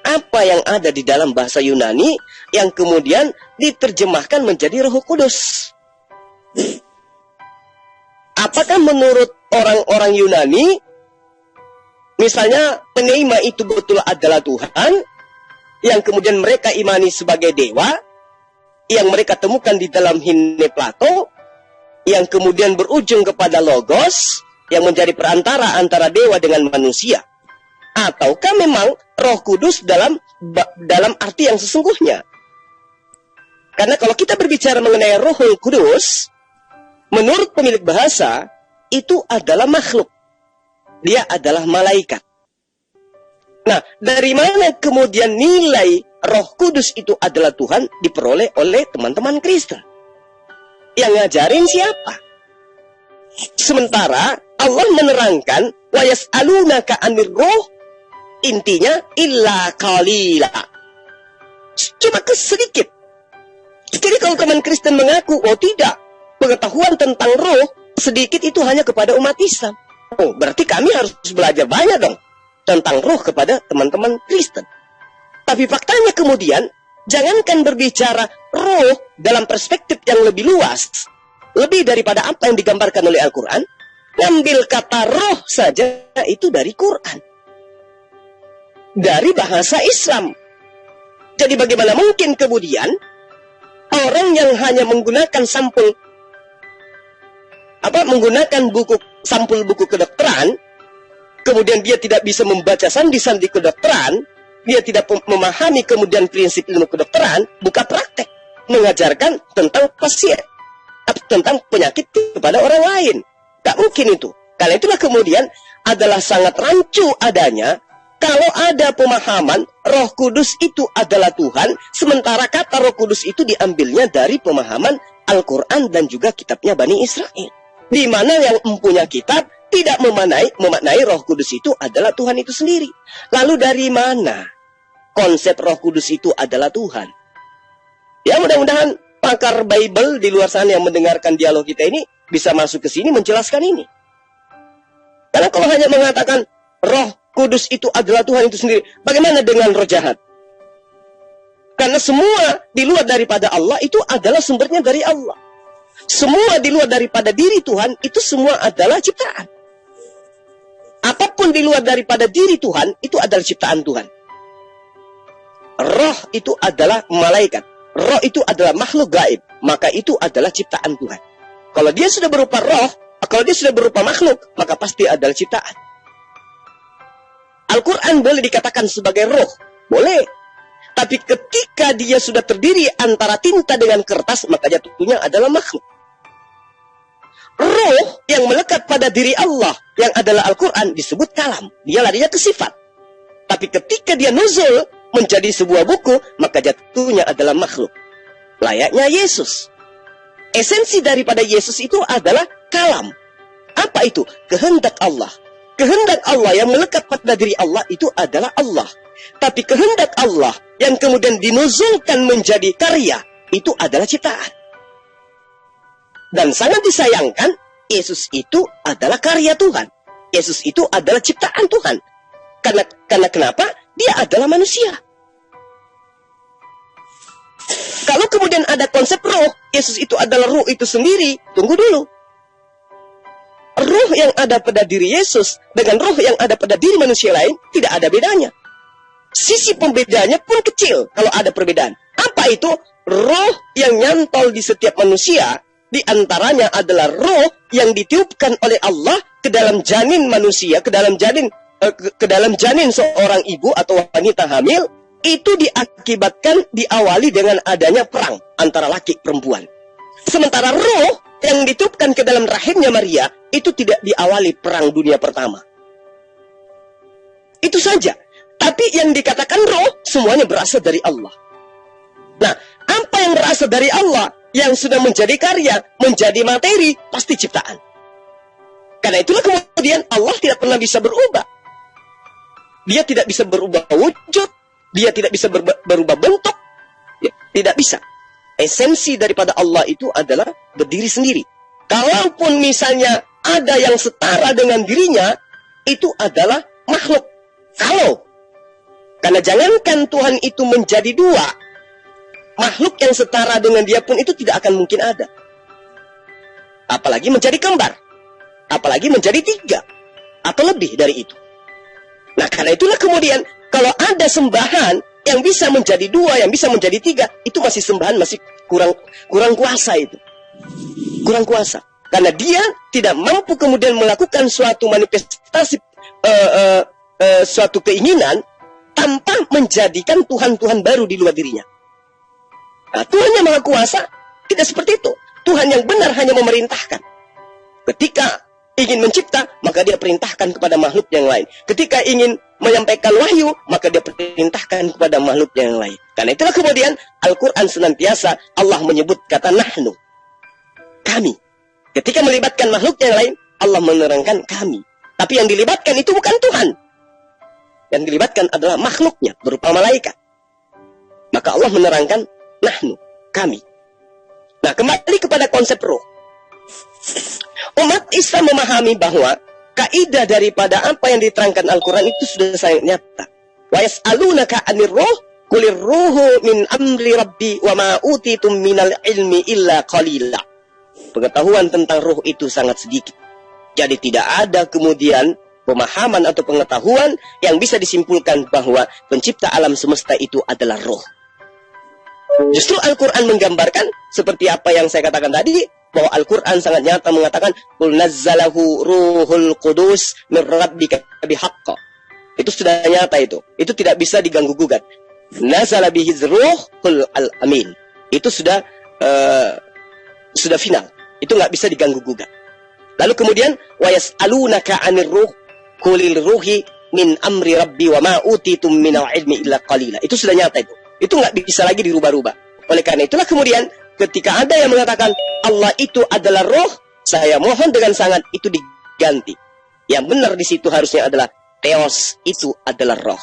Apa yang ada di dalam bahasa Yunani yang kemudian diterjemahkan menjadi Roh Kudus? Apakah menurut orang-orang Yunani, misalnya Pneuma itu betul adalah Tuhan, yang kemudian mereka imani sebagai dewa, yang mereka temukan di dalam himne Plato, yang kemudian berujung kepada Logos, yang menjadi perantara antara dewa dengan manusia? Ataukah memang Roh Kudus dalam arti yang sesungguhnya? Karena kalau kita berbicara mengenai Roh Kudus, menurut pemilik bahasa, itu adalah makhluk. Dia adalah malaikat. Nah, dari mana kemudian nilai Roh Kudus itu adalah Tuhan diperoleh oleh teman-teman Kristen? Yang ngajarin siapa? Sementara Allah menerangkan, wa yas'alunaka 'anir ruh, intinya illa qalila. Cuma sedikit. Jadi kalau teman Kristen mengaku, oh tidak, pengetahuan tentang roh sedikit itu hanya kepada umat Islam. Oh, berarti kami harus belajar banyak dong tentang roh kepada teman-teman Kristen. Tapi faktanya kemudian, jangankan berbicara roh dalam perspektif yang lebih luas, lebih daripada apa yang digambarkan oleh Al-Quran, ngambil kata roh saja itu dari Quran, dari bahasa Islam. Jadi bagaimana mungkin kemudian orang yang hanya menggunakan menggunakan sampul buku kedokteran, kemudian dia tidak bisa membaca sandi-sandi kedokteran, dia tidak memahami kemudian prinsip ilmu kedokteran, buka praktek, mengajarkan tentang pasien, tentang penyakit kepada orang lain. Tak mungkin itu. Karena itulah kemudian adalah sangat rancu adanya kalau ada pemahaman Roh Kudus itu adalah Tuhan, sementara kata Roh Kudus itu diambilnya dari pemahaman Al-Quran dan juga kitabnya Bani Israel, di mana yang mempunyai kitab tidak memaknai Roh Kudus itu adalah Tuhan itu sendiri. Lalu dari mana konsep Roh Kudus itu adalah Tuhan? Ya, mudah-mudahan pakar Bible di luar sana yang mendengarkan dialog kita ini bisa masuk ke sini menjelaskan ini. Karena kalau hanya mengatakan Roh Kudus itu adalah Tuhan itu sendiri, bagaimana dengan roh jahat? Karena semua di luar daripada Allah itu adalah sumbernya dari Allah. Semua di luar daripada diri Tuhan itu semua adalah ciptaan. Apapun di luar daripada diri Tuhan itu adalah ciptaan Tuhan. Roh itu adalah malaikat. Roh itu adalah makhluk gaib. Maka itu adalah ciptaan Tuhan. Kalau dia sudah berupa roh, kalau dia sudah berupa makhluk, maka pasti adalah ciptaan. Al-Quran boleh dikatakan sebagai roh. Boleh. Tapi ketika dia sudah terdiri antara tinta dengan kertas, maka jatuhnya adalah makhluk. Roh yang melekat pada diri Allah, yang adalah Al-Quran, disebut kalam. Dia larinya ke sifat. Tapi ketika dia nuzul menjadi sebuah buku, maka jatuhnya adalah makhluk. Layaknya Yesus. Esensi daripada Yesus itu adalah kalam. Apa itu? Kehendak Allah. Kehendak Allah yang melekat pada diri Allah itu adalah Allah. Tapi kehendak Allah yang kemudian dinuzulkan menjadi karya, itu adalah ciptaan. Dan sangat disayangkan, Yesus itu adalah karya Tuhan. Yesus itu adalah ciptaan Tuhan. Karena kenapa? Dia adalah manusia. Kalau kemudian ada konsep roh, Yesus itu adalah roh itu sendiri, tunggu dulu. Roh yang ada pada diri Yesus dengan roh yang ada pada diri manusia lain tidak ada bedanya. sisi pembedanya pun kecil kalau ada perbedaan. Apa itu? Roh yang nyantol di setiap manusia, di antaranya adalah roh yang ditiupkan oleh Allah ke dalam janin manusia, ke dalam janin seorang ibu atau wanita hamil, itu diakibatkan diawali dengan adanya perang antara laki perempuan. Sementara roh yang ditiupkan ke dalam rahimnya Maria itu tidak diawali perang dunia pertama. Itu saja. Tapi yang dikatakan roh semuanya berasal dari Allah. Nah, apa yang berasal dari Allah yang sudah menjadi karya, menjadi materi, pasti ciptaan. Karena itulah kemudian Allah tidak pernah bisa berubah. Dia tidak bisa berubah wujud, dia tidak bisa berubah bentuk, ya, tidak bisa. Esensi daripada Allah itu adalah berdiri sendiri. Kalaupun misalnya ada yang setara dengan dirinya, itu adalah makhluk. Karena jangankan Tuhan itu menjadi dua, makhluk yang setara dengan dia pun itu tidak akan mungkin ada. Apalagi menjadi kembar, apalagi menjadi tiga, atau lebih dari itu. Nah, karena itulah kemudian, kalau ada sembahan yang bisa menjadi dua, yang bisa menjadi tiga, itu masih sembahan, masih kurang kuasa itu. Kurang kuasa. Karena dia tidak mampu kemudian melakukan suatu manifestasi, suatu keinginan, tanpa menjadikan Tuhan-Tuhan baru di luar dirinya. Nah, Tuhan yang Maha Kuasa tidak seperti itu. Tuhan yang benar hanya memerintahkan. Ketika ingin mencipta, maka dia perintahkan kepada makhluk yang lain. Ketika ingin menyampaikan wahyu, maka dia perintahkan kepada makhluk yang lain. Karena itulah kemudian Al-Quran senantiasa Allah menyebut kata nahnu, kami. Ketika melibatkan makhluk yang lain, Allah menerangkan kami. Tapi yang dilibatkan itu bukan Tuhan. Yang dilibatkan adalah makhluknya, berupa malaikat. Maka Allah menerangkan nahnu, kami. Nah, kembali kepada konsep roh. Umat Islam memahami bahwa kaidah daripada apa yang diterangkan Al-Quran itu sudah sangat nyata. Wa yas'alunaka 'anir ruh qulir ruhu min amri rabbi wa ma utitum minal ilmi illa qalila. Pengetahuan tentang roh itu sangat sedikit. Jadi tidak ada kemudian pemahaman atau pengetahuan yang bisa disimpulkan bahwa pencipta alam semesta itu adalah roh. Justru Al-Quran menggambarkan seperti apa yang saya katakan tadi, bahwa Al-Quran sangat nyata mengatakan qul nazzalahu ruhul qudus min rabbika bihaqqa. Itu sudah nyata itu. Itu tidak bisa diganggu gugat. Nazala bihi ruhul amin. Itu sudah final. Itu nggak bisa diganggu gugat. Lalu kemudian wa yas'alunaka 'anir ruh qulil ruhi min amri rabbi wa ma utitum minal ilmi illa qalila. Itu sudah nyata itu. Itu nggak bisa lagi dirubah-rubah. Oleh karena itulah kemudian ketika ada yang mengatakan Allah itu adalah roh, saya mohon dengan sangat itu diganti. Yang benar di situ harusnya adalah Theos itu adalah roh.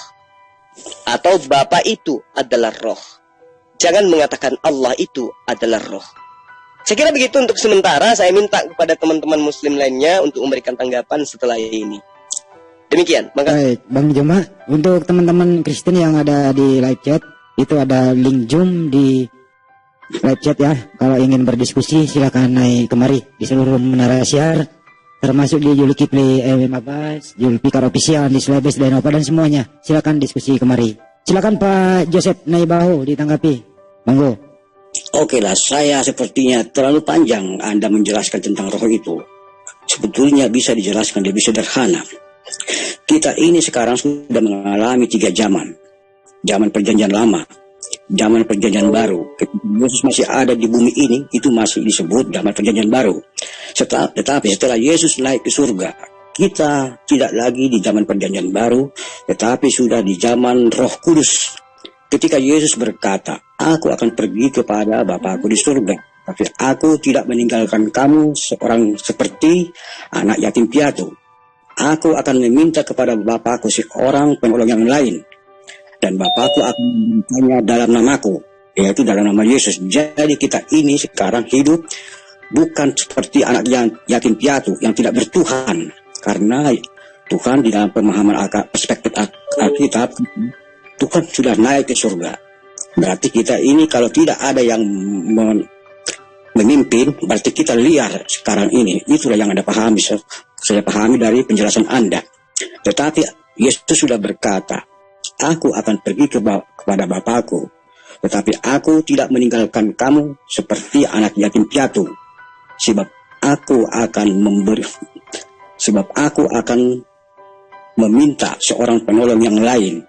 Atau Bapa itu adalah roh. Jangan mengatakan Allah itu adalah roh. Saya kira begitu untuk sementara. Saya minta kepada teman-teman muslim lainnya untuk memberikan tanggapan setelah ini. Demikian. Baik, Bang Joma, untuk teman-teman Kristen yang ada di live chat, itu ada link Zoom di live chat ya. Kalau ingin berdiskusi silakan naik kemari di seluruh menara siar, termasuk di Julkipli Abbas, Julfikar Official, di Slabes dan apa dan semuanya. Silakan diskusi kemari. Silakan Pak Joseph Naibaho ditanggapi. Monggo. Oke lah, saya sepertinya terlalu panjang Anda menjelaskan tentang roh itu. Sebetulnya bisa dijelaskan lebih sederhana. Kita ini sekarang sudah mengalami 3 zaman. Zaman perjanjian lama, zaman perjanjian baru. Yesus masih ada di bumi ini, itu masih disebut zaman perjanjian baru. Tetapi setelah Yesus naik ke surga, kita tidak lagi di zaman perjanjian baru, tetapi sudah di zaman Roh Kudus. Ketika Yesus berkata, aku akan pergi kepada Bapakku di surga, tapi aku tidak meninggalkan kamu seorang seperti anak yatim piatu. Aku akan meminta kepada Bapakku seorang penolong yang lain, dan Bapakku akan memberikannya dalam namaku, yaitu dalam nama Yesus. Jadi kita ini sekarang hidup bukan seperti anak yang yatim piatu yang tidak bertuhan, karena Tuhan di dalam pemahaman perspektif Alkitab, Tuhan sudah naik ke surga. Berarti kita ini kalau tidak ada yang memimpin, berarti kita liar sekarang ini. Itulah yang Anda pahami, saya pahami dari penjelasan Anda. Tetapi Yesus sudah berkata, aku akan pergi kepada Bapakku. Tetapi aku tidak meninggalkan kamu seperti anak yatim piatu. Sebab aku akan meminta seorang penolong yang lain.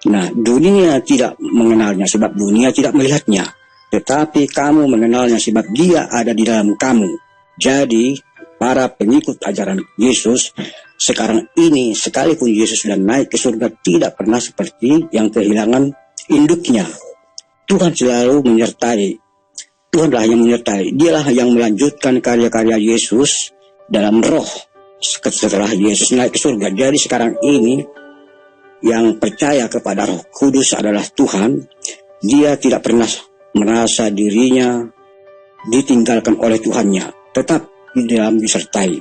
Nah, dunia tidak mengenalnya sebab dunia tidak melihatnya. Tetapi kamu mengenalnya sebab dia ada di dalam kamu. Jadi, para pengikut ajaran Yesus sekarang ini, sekalipun Yesus sudah naik ke surga, tidak pernah seperti yang kehilangan induknya. Tuhan selalu menyertai. Tuhanlah yang menyertai. Dialah yang melanjutkan karya-karya Yesus dalam roh setelah Yesus naik ke surga. Jadi sekarang ini yang percaya kepada Roh Kudus adalah Tuhan. Dia tidak pernah merasa dirinya ditinggalkan oleh Tuhannya, tetap di dalam disertai.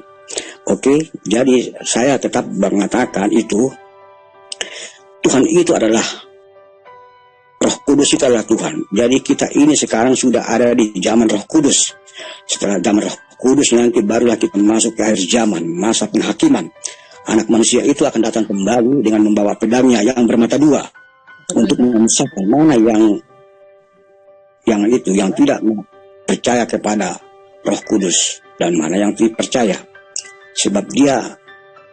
Oke, jadi saya tetap mengatakan itu Tuhan itu adalah Roh Kudus, itu adalah Tuhan. Jadi kita ini sekarang sudah ada di zaman Roh Kudus. Setelah zaman Roh Kudus nanti barulah kita masuk ke akhir zaman, masa penghakiman. Anak manusia itu akan datang kembali dengan membawa pedangnya yang bermata dua untuk memisahkan mana yang tidak percaya kepada Roh Kudus dan mana yang percaya. Sebab dia,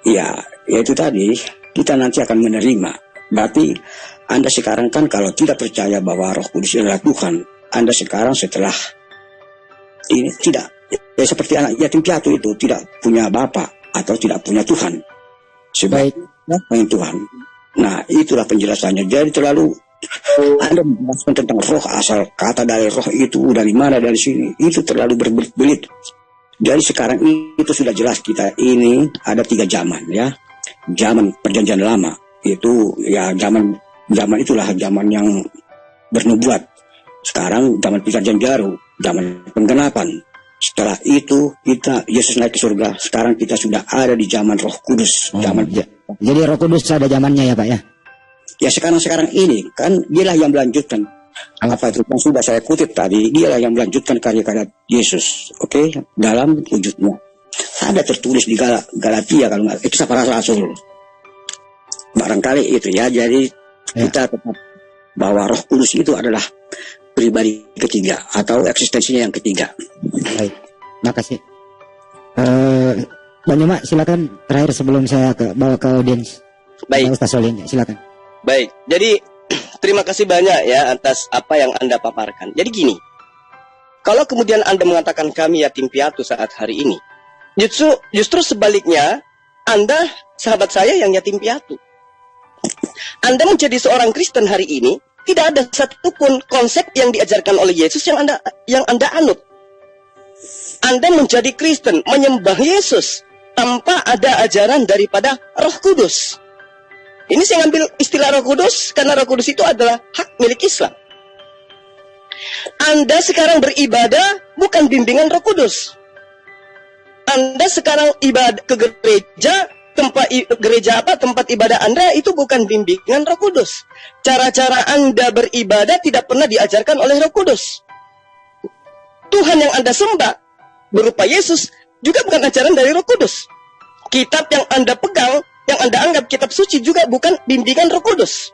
ya itu tadi, kita nanti akan menerima. Berarti Anda sekarang kan kalau tidak percaya bahwa Roh Kudus adalah Tuhan, Anda sekarang setelah ini tidak, ya seperti anak yatim piatu itu, tidak punya Bapa atau tidak punya Tuhan. Sebaik Tuhan. Nah, itulah penjelasannya. Jadi terlalu Anda menjelaskan tentang roh, asal kata dari roh itu dari mana, dari sini, itu terlalu berbelit-belit. Jadi sekarang itu sudah jelas kita ini ada 3 zaman, ya. Zaman perjanjian lama itu ya zaman itulah zaman yang bernubuat. Sekarang zaman perjanjian baru, zaman penggenapan. Setelah itu Yesus naik ke surga. Sekarang kita sudah ada di zaman Roh Kudus. Jadi Roh Kudus ada zamannya ya Pak ya? Ya sekarang ini kan dialah yang melanjutkan apa itu yang sudah saya kutip tadi. Dialah yang melanjutkan karya-karya Yesus. Oke, dalam wujudnya. Ada tertulis di Galatia kalau nggak itu para rasul. Barangkali itu ya. Jadi kita tetap bahwa Roh Kudus itu adalah pribadi ketiga atau eksistensinya yang ketiga. Baik, makasih. Bang Yoma, silakan terakhir sebelum saya bawa ke audiens. Baik, Ustaz Solin, silakan. Baik, jadi terima kasih banyak ya atas apa yang Anda paparkan. Jadi gini, kalau kemudian Anda mengatakan kami yatim piatu saat hari ini, justru sebaliknya, Anda sahabat saya yang yatim piatu. Anda menjadi seorang Kristen hari ini, tidak ada satupun konsep yang diajarkan oleh Yesus yang Anda anut. Anda menjadi Kristen, menyembah Yesus tanpa ada ajaran daripada Roh Kudus. Ini saya ngambil istilah Roh Kudus karena Roh Kudus itu adalah hak milik Islam. Anda sekarang beribadah bukan bimbingan Roh Kudus. Anda sekarang ibadah ke gereja, tempat ibadah Anda itu bukan bimbingan Roh Kudus. Cara-cara Anda beribadah tidak pernah diajarkan oleh Roh Kudus. Tuhan yang Anda sembah berupa Yesus juga bukan ajaran dari Roh Kudus. Kitab yang Anda pegang, yang Anda anggap kitab suci juga bukan bimbingan Roh Kudus.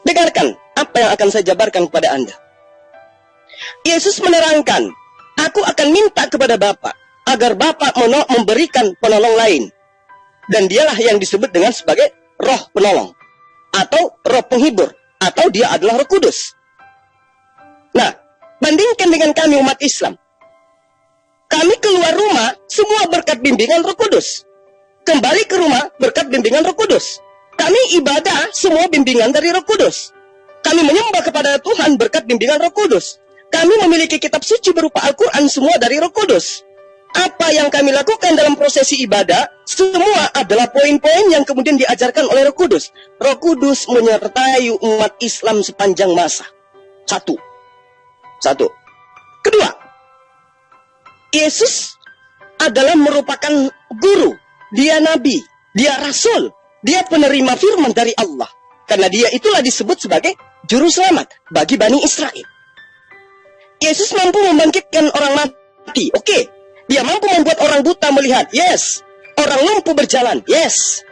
Dengarkan apa yang akan saya jabarkan kepada Anda. Yesus menerangkan, aku akan minta kepada Bapa agar Bapa memberikan penolong lain. Dan dialah yang disebut dengan sebagai roh penolong. Atau roh penghibur. Atau dia adalah Roh Kudus. Nah, bandingkan dengan kami umat Islam. Kami keluar rumah, semua berkat bimbingan Roh Kudus. Kembali ke rumah, berkat bimbingan Roh Kudus. Kami ibadah, semua bimbingan dari Roh Kudus. Kami menyembah kepada Tuhan berkat bimbingan Roh Kudus. Kami memiliki kitab suci berupa Al-Quran semua dari Roh Kudus. Apa yang kami lakukan dalam prosesi ibadah, semua adalah poin-poin yang kemudian diajarkan oleh Roh Kudus. Roh Kudus menyertai umat Islam sepanjang masa. Satu. Kedua, Yesus adalah merupakan guru. Dia nabi, dia rasul, dia penerima firman dari Allah. Karena dia itulah disebut sebagai juru selamat bagi Bani Israel. Yesus mampu membangkitkan orang mati, oke. Dia mampu membuat orang buta melihat, yes. Orang lumpuh berjalan, yes.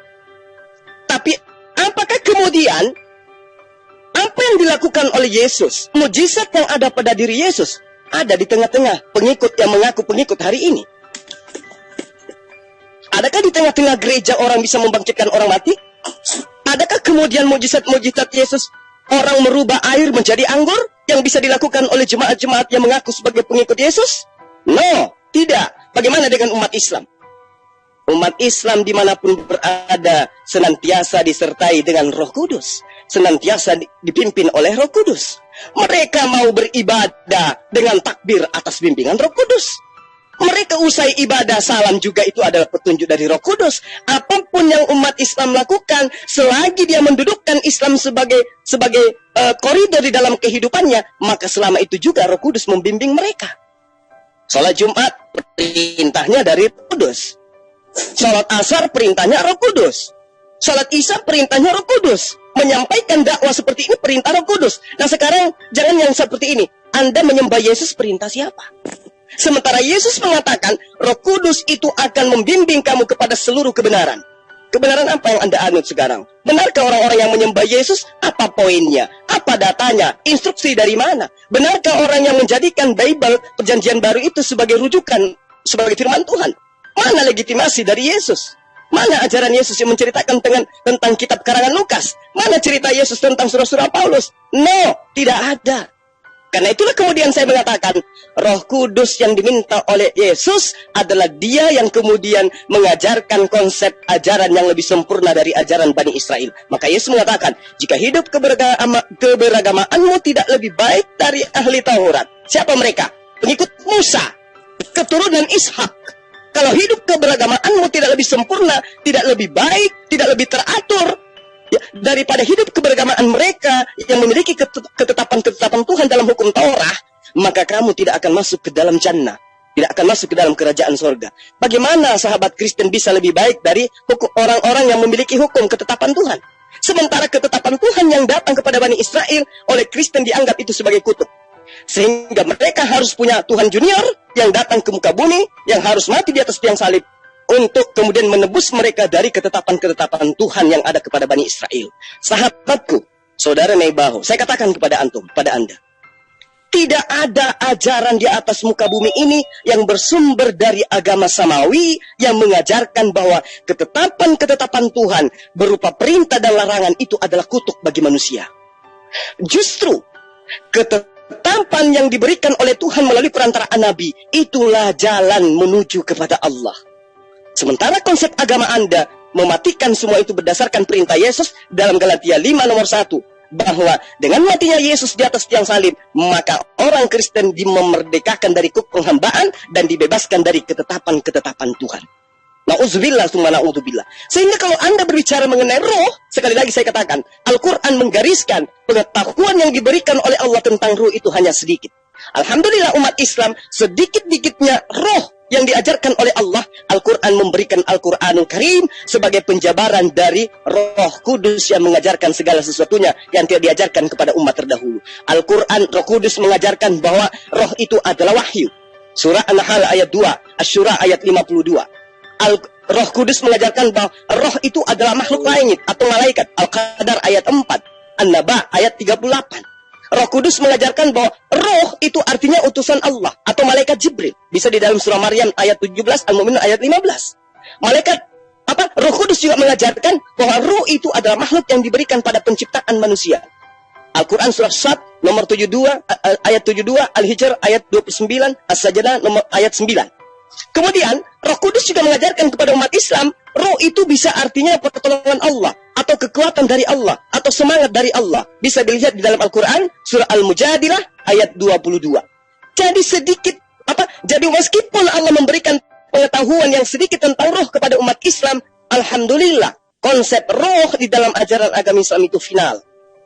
Tapi apakah kemudian kemudian apa yang dilakukan oleh Yesus, mujizat yang ada pada diri Yesus, ada di tengah-tengah pengikut yang mengaku pengikut hari ini. Adakah di tengah-tengah gereja orang bisa membangkitkan orang mati? Adakah kemudian mujizat-mujizat Yesus, orang merubah air menjadi anggur, yang bisa dilakukan oleh jemaat-jemaat yang mengaku sebagai pengikut Yesus? No, tidak. Bagaimana dengan umat Islam? Umat Islam dimanapun berada senantiasa disertai dengan Roh Kudus, senantiasa dipimpin oleh Roh Kudus. Mereka mau beribadah dengan takbir atas bimbingan Roh Kudus. Mereka usai ibadah salam juga itu adalah petunjuk dari Roh Kudus. Apapun yang umat Islam lakukan, selagi dia mendudukkan Islam sebagai koridor di dalam kehidupannya, maka selama itu juga Roh Kudus membimbing mereka. Salat Jumat perintahnya dari Roh Kudus. Salat Asar perintahnya Roh Kudus. Salat Isya perintahnya Roh Kudus. Menyampaikan dakwah seperti ini perintah Roh Kudus. Nah sekarang jangan yang seperti ini. Anda menyembah Yesus perintah siapa? Sementara Yesus mengatakan Roh Kudus itu akan membimbing kamu kepada seluruh kebenaran. Kebenaran apa yang Anda anut sekarang? Benarkah orang-orang yang menyembah Yesus? Apa poinnya? Apa datanya? Instruksi dari mana? Benarkah orang yang menjadikan Bible Perjanjian Baru itu sebagai rujukan, sebagai firman Tuhan? Mana legitimasi dari Yesus? Mana ajaran Yesus yang menceritakan tentang kitab karangan Lukas? Mana cerita Yesus tentang surah-surah Paulus? No, tidak ada. Karena itulah kemudian saya mengatakan, Roh Kudus yang diminta oleh Yesus adalah dia yang kemudian mengajarkan konsep ajaran yang lebih sempurna dari ajaran Bani Israel. Maka Yesus mengatakan, jika hidup keberagamaanmu tidak lebih baik dari ahli Taurat. Siapa mereka? Pengikut Musa, keturunan Ishak. Kalau hidup keberagamaanmu tidak lebih sempurna, tidak lebih baik, tidak lebih teratur, ya, daripada hidup keberagamaan mereka yang memiliki ketetapan-ketetapan Tuhan dalam hukum Taurat, maka kamu tidak akan masuk ke dalam jannah, tidak akan masuk ke dalam kerajaan sorga. Bagaimana sahabat Kristen bisa lebih baik dari orang-orang yang memiliki hukum ketetapan Tuhan? Sementara ketetapan Tuhan yang datang kepada Bani Israel oleh Kristen dianggap itu sebagai kutuk. Sehingga mereka harus punya Tuhan junior yang datang ke muka bumi, yang harus mati di atas tiang salib, untuk kemudian menebus mereka dari ketetapan-ketetapan Tuhan yang ada kepada Bani Israel. Sahabatku, saudara Neibaho, saya katakan kepada antum, pada Anda, tidak ada ajaran di atas muka bumi ini yang bersumber dari agama samawi yang mengajarkan bahwa ketetapan-ketetapan Tuhan berupa perintah dan larangan itu adalah kutuk bagi manusia. Justru ketetapan yang diberikan oleh Tuhan melalui perantaraan Nabi, itulah jalan menuju kepada Allah. Sementara konsep agama Anda mematikan semua itu berdasarkan perintah Yesus dalam Galatia 5 nomor 1. Bahwa dengan matinya Yesus di atas tiang salib, maka orang Kristen dimerdekakan dari penghambaan dan dibebaskan dari ketetapan-ketetapan Tuhan. Na'udzubillah, summa na'udzubillah. Sehingga kalau Anda berbicara mengenai roh, sekali lagi saya katakan, Al-Quran menggariskan pengetahuan yang diberikan oleh Allah tentang roh itu hanya sedikit. Alhamdulillah umat Islam, sedikit-dikitnya roh yang diajarkan oleh Allah. Al-Quran memberikan Al-Quranul Karim sebagai penjabaran dari Roh Kudus yang mengajarkan segala sesuatunya yang tidak diajarkan kepada umat terdahulu. Al-Quran, Roh Kudus mengajarkan bahwa roh itu adalah wahyu. Surah An-Nahl ayat 2, Asy-Syura ayat 52. Roh Kudus mengajarkan bahwa roh itu adalah makhluk langit atau malaikat. Al-Qadar ayat 4, An-Naba ayat 38. Roh Kudus mengajarkan bahwa roh itu artinya utusan Allah atau malaikat Jibril. Bisa di dalam surah Maryam ayat 17, Al-Mu'minun ayat 15. Roh Kudus juga mengajarkan bahwa roh itu adalah makhluk yang diberikan pada penciptaan manusia. Al-Quran surah Sad nomor 72 ayat 72, Al-Hijr ayat 29, As-Sajdah nomor ayat 9. Kemudian Roh Kudus juga mengajarkan kepada umat Islam, roh itu bisa artinya pertolongan Allah atau kekuatan dari Allah atau semangat dari Allah. Bisa dilihat di dalam Al-Quran surah Al-Mujadilah ayat 22. Jadi meskipun Allah memberikan pengetahuan yang sedikit tentang roh kepada umat Islam, alhamdulillah konsep roh di dalam ajaran agama Islam itu final,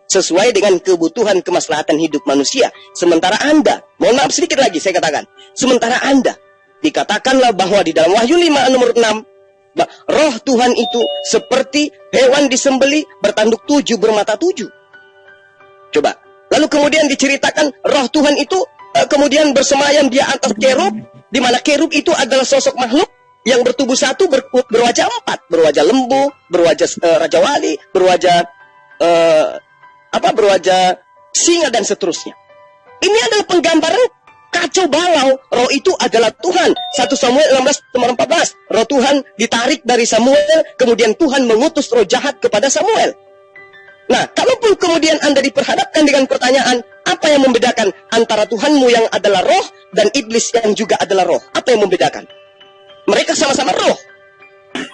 sesuai dengan kebutuhan kemaslahatan hidup manusia. Sementara Anda, mohon maaf sedikit lagi saya katakan, sementara Anda dikatakanlah bahwa di dalam Wahyu 5 nomor 6, roh Tuhan itu seperti hewan disembeli bertanduk 7 bermata 7. Coba. Lalu kemudian diceritakan roh Tuhan itu kemudian bersemayam di atas kerub, di mana kerub itu adalah sosok makhluk yang bertubuh satu, berwajah 4, berwajah lembu, berwajah raja wali, berwajah berwajah singa dan seterusnya. Ini adalah penggambaran kacau balau. Roh itu adalah Tuhan. 1 Samuel 16:14. Roh Tuhan ditarik dari Samuel, kemudian Tuhan mengutus roh jahat kepada Samuel. Nah, kalaupun kemudian Anda diperhadapkan dengan pertanyaan, apa yang membedakan antara Tuhanmu yang adalah roh dan iblis yang juga adalah roh? Apa yang membedakan? Mereka sama-sama roh.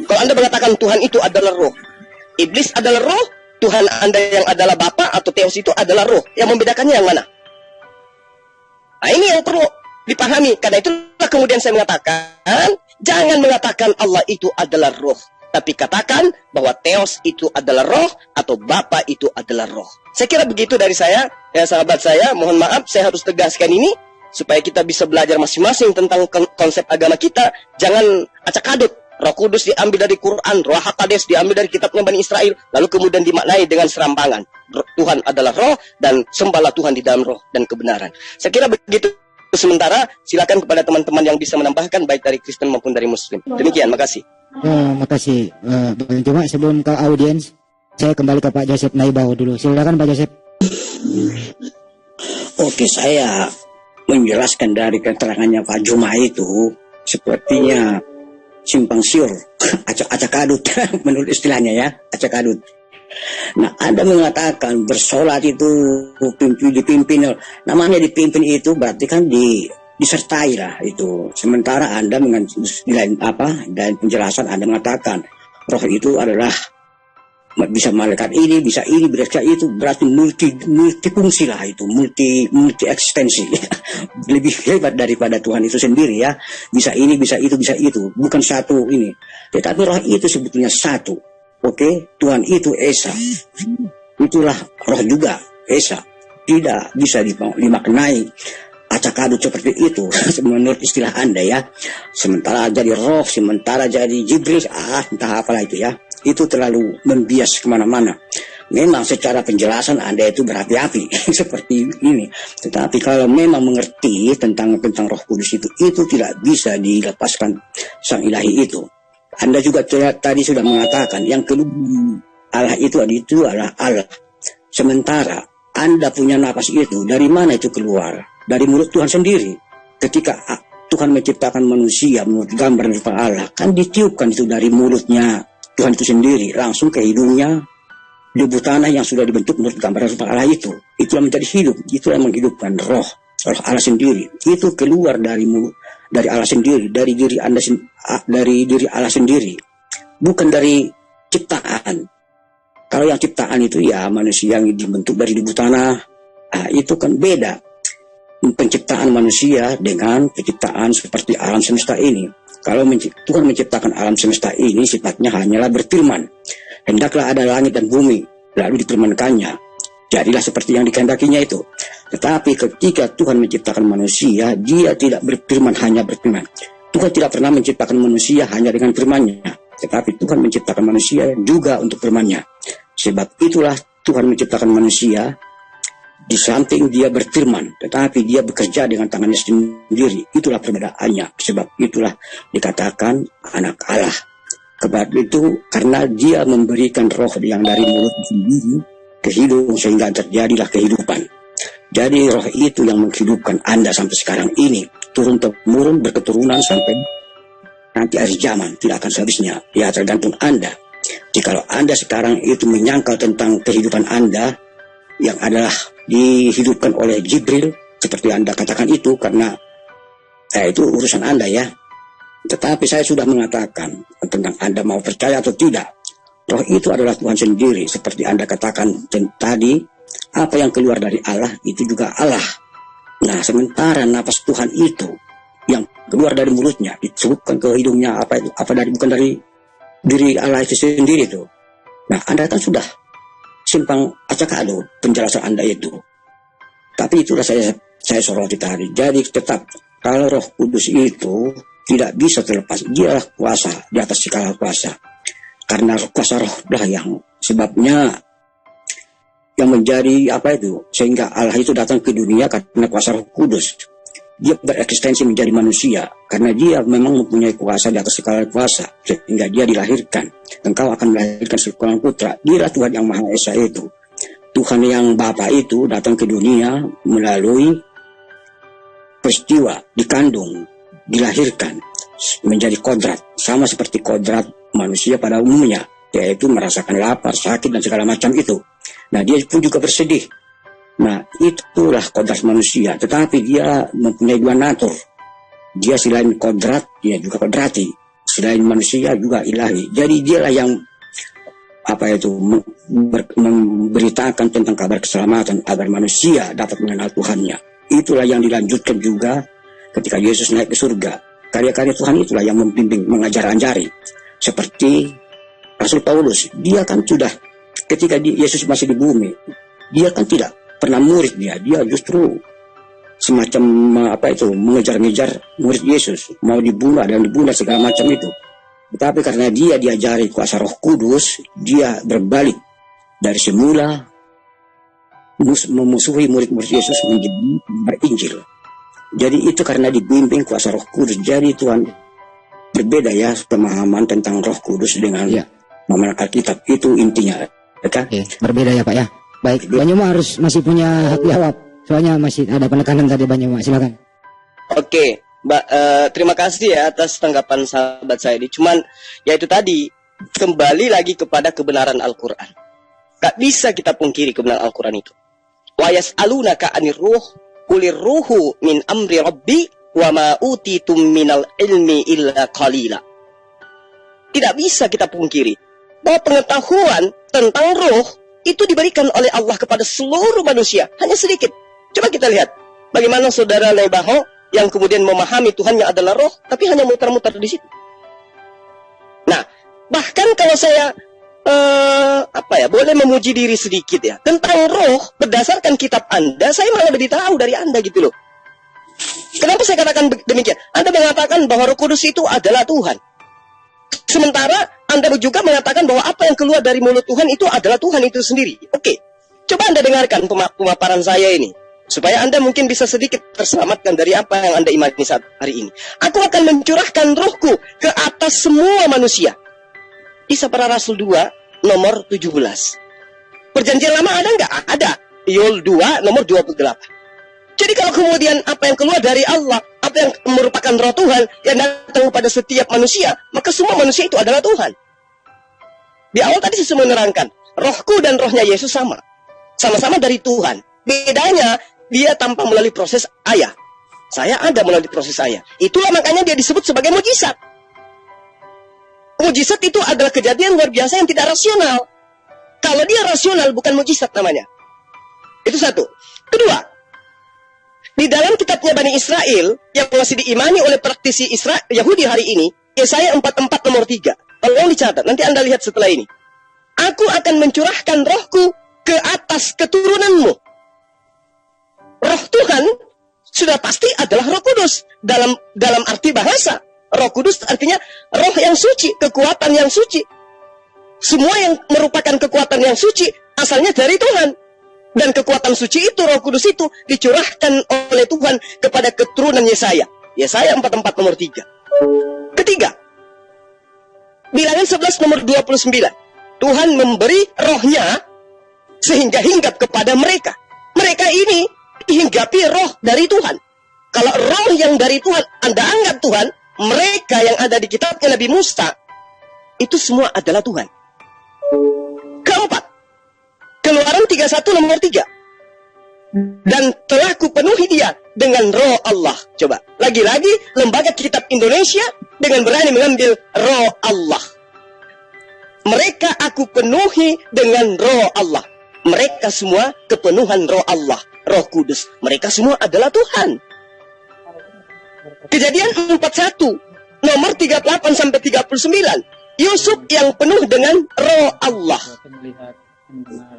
Kalau Anda mengatakan Tuhan itu adalah roh, iblis adalah roh, Tuhan Anda yang adalah Bapa atau Theos itu adalah roh. Yang membedakannya yang mana? Nah, ini yang perlu dipahami. Karena itulah kemudian saya mengatakan, jangan mengatakan Allah itu adalah roh, tapi katakan bahwa Theos itu adalah roh atau Bapa itu adalah roh. Saya kira begitu dari saya, ya sahabat saya. Mohon maaf saya harus tegaskan ini supaya kita bisa belajar masing-masing tentang konsep agama kita. Jangan acak adut. Roh Kudus diambil dari Quran, Roh HaKodes diambil dari kitabnya Bani Israel, lalu kemudian dimaknai dengan serampangan. Tuhan adalah roh dan sembahlah Tuhan di dalam roh dan kebenaran. Saya kira begitu. Sementara silakan kepada teman-teman yang bisa menambahkan baik dari Kristen maupun dari Muslim. Demikian, makasih. Makasih. Cuma sebelum ke audiens, saya kembali ke Pak Joseph Naibau dulu. Silakan Pak Joseph. Oke, saya menjelaskan dari keterangannya Pak Juma itu sepertinya simpang siur, acak adut menurut istilahnya ya, acak adut. Nah, Anda mengatakan bersolat itu dipimpin, namanya dipimpin itu berarti kan disertai lah itu. Sementara Anda dan penjelasan Anda mengatakan roh itu adalah bisa malaikat ini, bisa itu, berarti multifungsi lah itu, multi eksistensi. Lebih hebat daripada Tuhan itu sendiri ya. Bisa ini, bisa itu, bukan satu ini. Tetapi roh itu sebetulnya satu. Oke, Tuhan itu Esa. Itulah roh juga Esa. Tidak bisa dimaknai acak-adut seperti itu menurut istilah Anda ya. Sementara jadi roh, sementara jadi Jibril, entah apalah itu ya. Itu terlalu membias kemana-mana. Memang secara penjelasan Anda itu berapi-api seperti ini. Tetapi kalau memang mengerti tentang Roh Kudus itu tidak bisa dilepaskan sang ilahi itu. Anda juga tadi sudah mengatakan yang kedua Allah itu adalah Allah. Sementara Anda punya napas itu, dari mana itu keluar? Dari mulut Tuhan sendiri. Ketika Tuhan menciptakan manusia menurut gambar rupa Allah, kan ditiupkan itu dari mulutnya Tuhan itu sendiri, langsung ke hidungnya debu tanah yang sudah dibentuk menurut gambar rupa Allah itu. Itulah menjadi hidup, itulah menghidupkan roh Allah sendiri. Itu keluar dari Allah sendiri, dari diri Anda, dari diri Allah sendiri, bukan dari ciptaan. Kalau yang ciptaan itu ya manusia yang dibentuk dari debu tanah, itu kan beda. Penciptaan manusia dengan penciptaan seperti alam semesta ini. Kalau Tuhan menciptakan alam semesta ini sifatnya hanyalah berfirman. Hendaklah ada langit dan bumi, lalu difirmankannya. Jadilah seperti yang dikehendakinya itu. Tetapi ketika Tuhan menciptakan manusia, dia tidak berfirman, hanya berfirman. Tuhan tidak pernah menciptakan manusia hanya dengan firman-Nya. Tetapi Tuhan menciptakan manusia juga untuk firman-Nya. Sebab itulah Tuhan menciptakan manusia. Di samping dia berfirman, tetapi dia bekerja dengan tangannya sendiri. Itulah perbedaannya. Sebab itulah dikatakan anak Allah. Sebab itu karena dia memberikan roh yang dari mulut sendiri ke hidung sehingga terjadilah kehidupan. Jadi roh itu yang menghidupkan Anda sampai sekarang ini. Turun-temurun berketurunan sampai nanti akhir zaman. Tidak akan sehabisnya. Ya tergantung Anda. Jikalau Anda sekarang itu menyangkal tentang kehidupan Anda yang adalah dihidupkan oleh Jibril seperti Anda katakan itu, karena itu urusan Anda ya. Tetapi saya sudah mengatakan tentang Anda mau percaya atau tidak, roh itu adalah Tuhan sendiri seperti Anda katakan tadi. Apa yang keluar dari Allah itu juga Allah. Nah, sementara napas Tuhan itu yang keluar dari mulutnya dicelupkan ke hidungnya, bukan dari diri Allah itu sendiri itu. Nah, Anda kan sudah simpang acak adut penjelasan Anda itu. Tapi itulah saya soroti tadi. Jadi tetap kalau Roh Kudus itu tidak bisa terlepas, dialah kuasa di atas segala kuasa. Karena kuasa roh lah yang sebabnya yang menjadi sehingga Allah itu datang ke dunia karena kuasa Roh Kudus. dia bereksistensi menjadi manusia karena dia memang mempunyai kuasa di atas segala kuasa sehingga dia dilahirkan. Engkau akan melahirkan seorang putra. Dia Tuhan yang Maha Esa itu. Tuhan yang Bapa itu datang ke dunia melalui peristiwa dikandung, dilahirkan menjadi kodrat, sama seperti kodrat manusia pada umumnya, yaitu merasakan lapar, sakit dan segala macam itu. Nah, dia pun juga bersedih. Nah, itulah kodrat manusia. Tetapi dia mempunyai dua natur. Dia selain kodrat, dia juga kodrati. Selain manusia juga ilahi. Jadi dialah yang memberitakan tentang kabar keselamatan agar manusia dapat mengenal Tuhannya. Itulah yang dilanjutkan juga ketika Yesus naik ke surga. Karya-karya Tuhan itulah yang membimbing, mengajar-ajari. Seperti Rasul Paulus, dia kan sudah ketika Yesus masih di bumi, dia kan tidak pernah murid dia justru semacam mengejar-ngejar murid Yesus, mau dibunuh dan dibunuh segala macam itu. Tetapi karena dia diajari kuasa Roh Kudus, dia berbalik dari semula memusuhi murid-murid Yesus menjadi berinjil. Jadi itu karena dibimbing kuasa Roh Kudus. Jadi Tuhan berbeda ya pemahaman tentang Roh Kudus dengan pemahaman Alkitab, itu intinya. Oke, berbeda ya Pak ya. Baik, Banyuma harus masih punya hak jawab. Soalnya masih ada penekanan tadi Banyuma, silakan. Oke, Mbak, terima kasih ya atas tanggapan sahabat saya ini. Cuman, ya itu tadi, kembali lagi kepada kebenaran Al-Quran. Gak bisa kita pungkiri kebenaran Al-Quran itu. Wa yas'alunaka 'anir ruh, qulir ruhu min amri rabbi, wa ma utitum minal ilmi illa qalila. Tidak bisa kita pungkiri bahwa pengetahuan tentang roh itu diberikan oleh Allah kepada seluruh manusia, hanya sedikit. Coba kita lihat bagaimana saudara Lebaho yang kemudian memahami Tuhan yang adalah roh, tapi hanya muter-muter di situ. Nah, bahkan kalau saya boleh memuji diri sedikit ya tentang roh berdasarkan kitab Anda, saya malah lebih tahu dari Anda gitu loh. Kenapa saya katakan demikian? Anda mengatakan bahwa Roh Kudus itu adalah Tuhan. Sementara Anda juga mengatakan bahwa apa yang keluar dari mulut Tuhan itu adalah Tuhan itu sendiri. Oke, coba Anda dengarkan pemaparan saya ini, supaya Anda mungkin bisa sedikit terselamatkan dari apa yang Anda imani saat hari ini. Aku akan mencurahkan rohku ke atas semua manusia. Kisah Para Rasul 2, nomor 17. Perjanjian Lama ada nggak? Ada. Yoel 2, nomor 28. Jadi kalau kemudian apa yang keluar dari Allah, apa yang merupakan roh Tuhan yang datang kepada setiap manusia, maka semua manusia itu adalah Tuhan. Di awal tadi saya menerangkan, rohku dan rohnya Yesus sama. Sama-sama dari Tuhan. Bedanya, dia tanpa melalui proses ayah. Saya ada melalui proses ayah. Itulah makanya dia disebut sebagai mujizat. Mujizat itu adalah kejadian luar biasa yang tidak rasional. Kalau dia rasional, bukan mujizat namanya. Itu satu. Kedua, di dalam kitabnya Bani Israel yang masih diimani oleh praktisi Israel Yahudi hari ini, Yesaya 44 nomor 3. Tolong dicatat, nanti Anda lihat setelah ini. Aku akan mencurahkan rohku ke atas keturunanmu. Roh Tuhan sudah pasti adalah Roh Kudus. Dalam arti bahasa, Roh Kudus artinya roh yang suci, kekuatan yang suci. Semua yang merupakan kekuatan yang suci asalnya dari Tuhan. Dan kekuatan suci itu, Roh Kudus itu dicurahkan oleh Tuhan kepada keturunan Yesaya. Yesaya 44 nomor 3. Ketiga, Bilangan 11 nomor 29. Tuhan memberi rohnya sehingga hinggap kepada mereka. Mereka ini dihinggapi roh dari Tuhan. Kalau roh yang dari Tuhan Anda anggap Tuhan, mereka yang ada di kitabnya Nabi Musa, itu semua adalah Tuhan. Keempat, Keluaran 31 nomor 3. Dan telah kupenuhi dia dengan roh Allah. Coba, lagi-lagi lembaga kitab Indonesia dengan berani mengambil roh Allah. Mereka aku penuhi dengan roh Allah. Mereka semua kepenuhan roh Allah, Roh Kudus. Mereka semua adalah Tuhan. Kejadian 41 nomor 38 sampai 39. Yusuf yang penuh dengan roh Allah.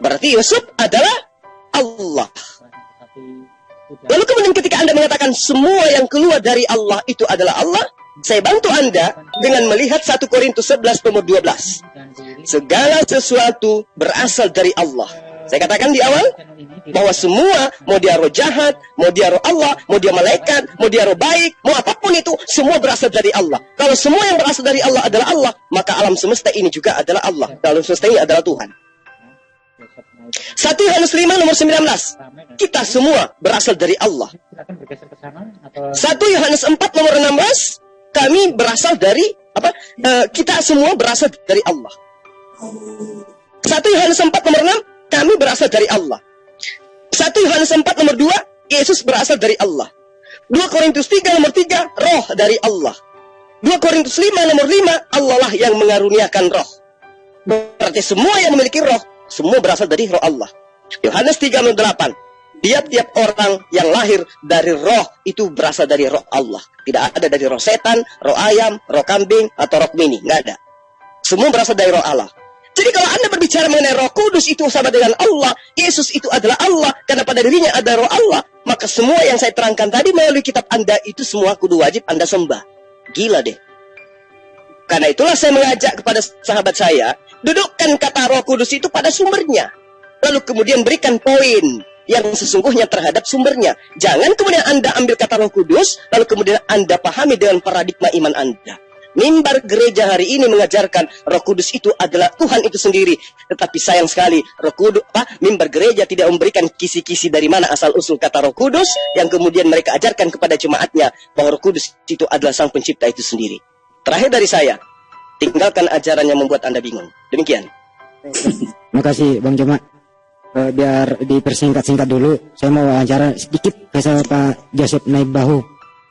Berarti Yusuf adalah Allah. Lalu kemudian ketika Anda mengatakan semua yang keluar dari Allah itu adalah Allah, saya bantu Anda dengan melihat 1 Korintus 11 nomor 12. Segala sesuatu berasal dari Allah. Saya katakan di awal bahwa semua, mau dia roh jahat, mau dia roh Allah, mau dia malaikat, mau dia roh baik, mau apapun itu, semua berasal dari Allah. Kalau semua yang berasal dari Allah adalah Allah, maka alam semesta ini juga adalah Allah. Alam semesta ini adalah Tuhan. 1 Yohanes 5 nomor 19. Kita semua berasal dari Allah. 1 Yohanes 4 nomor 16. Kami berasal dari apa? Kita semua berasal dari Allah. 1 Yohanes 4 nomor 6. Kami berasal dari Allah. 1 Yohanes 4 nomor 2. Yesus berasal dari Allah. 2 Korintus 3 nomor 3. Roh dari Allah. 2 Korintus 5 nomor 5. Allah lah yang mengaruniakan roh. Berarti semua yang memiliki roh, semua berasal dari roh Allah. Yohanes 3 nomor 8. Tiap-tiap orang yang lahir dari roh itu berasal dari roh Allah. Tidak ada dari roh setan, roh ayam, roh kambing, atau roh mini. Nggak ada. Semua berasal dari roh Allah. Jadi kalau Anda berbicara mengenai Roh Kudus itu sama dengan Allah, Yesus itu adalah Allah, karena pada dirinya ada roh Allah, maka semua yang saya terangkan tadi melalui kitab Anda itu semua kudu wajib Anda sembah. Gila deh. Karena itulah saya mengajak kepada sahabat saya, dudukkan kata Roh Kudus itu pada sumbernya. Lalu kemudian berikan poin yang sesungguhnya terhadap sumbernya. Jangan kemudian Anda ambil kata Roh Kudus, lalu kemudian Anda pahami dengan paradigma iman Anda. Mimbar gereja hari ini mengajarkan Roh Kudus itu adalah Tuhan itu sendiri. Tetapi sayang sekali, mimbar gereja tidak memberikan kisi-kisi dari mana asal-usul kata Roh Kudus, yang kemudian mereka ajarkan kepada jemaatnya bahwa Roh Kudus itu adalah Sang Pencipta itu sendiri. Terakhir dari saya, tinggalkan ajaran yang membuat Anda bingung. Demikian. Terima kasih Bang Jemaat. Biar dipersingkat-singkat dulu, saya mau wawancara sedikit ke Pak Joseph Naibahu.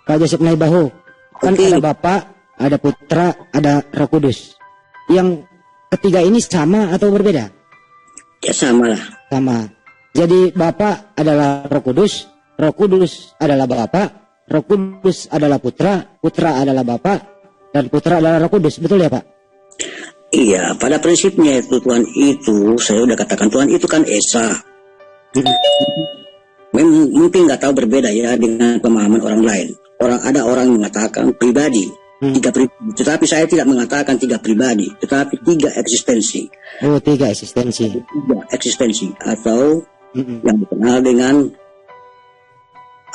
Pak Joseph Naibahu, kan ada Bapak, ada Putra, ada Roh Kudus. Yang ketiga ini sama atau berbeda? Ya sama lah. Sama. Jadi Bapak adalah Roh Kudus adalah Bapak, Roh Kudus adalah Putra, Putra adalah Bapak, dan Putra adalah Roh Kudus. Betul ya Pak? Iya, pada prinsipnya itu Tuhan itu, saya udah katakan Tuhan itu kan Esa. Mungkin nggak tahu berbeda ya dengan pemahaman orang lain. Ada orang yang mengatakan pribadi. Tetapi saya tidak mengatakan 3 pribadi, tetapi 3 eksistensi. Oh, 3 eksistensi. 3 eksistensi atau yang dikenal dengan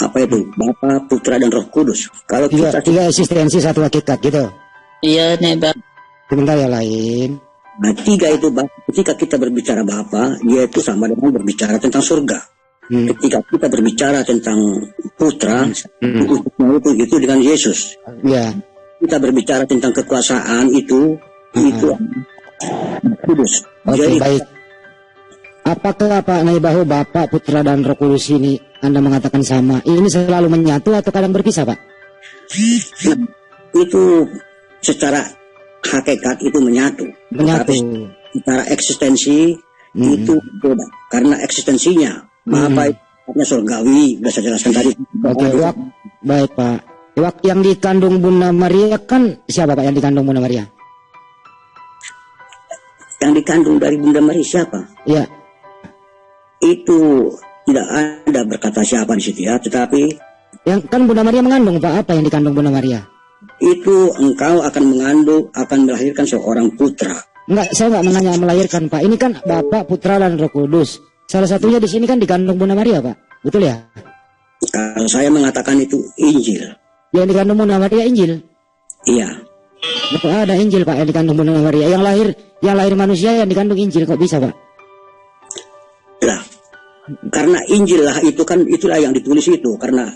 apa itu? Bapa, Putra dan Roh Kudus. Kalau tiga eksistensi satu hakikat gitu. Iya, Neba. Sebentar ya lain. Nah, 3 itu ketika kita berbicara Bapa, dia itu sama dengan berbicara tentang surga. Ketika kita berbicara tentang Putra, itu dengan Yesus. Ya. Kita berbicara tentang kekuasaan itu Kudus. Oke, jadi baik. Apakah Pak Naibahu, Bapak, Putra dan Roh Kudus ini Anda mengatakan sama? Ini selalu menyatu atau kadang berpisah, Pak? Itu secara hakikat itu menyatu. Menyatu. Tapi secara eksistensi itu beda. Karena eksistensinya Bapa itu surgawi, sudah saya jelaskan tadi. Oke, baik Pak. Waktu yang dikandung Bunda Maria kan siapa Pak yang dikandung Bunda Maria? Yang dikandung dari Bunda Maria siapa? Iya. Itu tidak ada berkata siapa di situ ya, tetapi yang kan Bunda Maria mengandung Pak, apa yang dikandung Bunda Maria? Itu engkau akan melahirkan seorang putra. Enggak, saya enggak menanya melahirkan Pak. Ini kan Bapak, Putra dan Roh Kudus. Salah satunya di sini kan dikandung Bunda Maria Pak. Betul ya? Kalau saya mengatakan itu Injil. Yang dikandung Bunda Maria Injil? Iya. Kok ada Injil Pak yang dikandung Bunda Maria? Yang lahir manusia yang dikandung Injil, kok bisa Pak? Lah, karena Injil lah itu kan itulah yang ditulis itu. Karena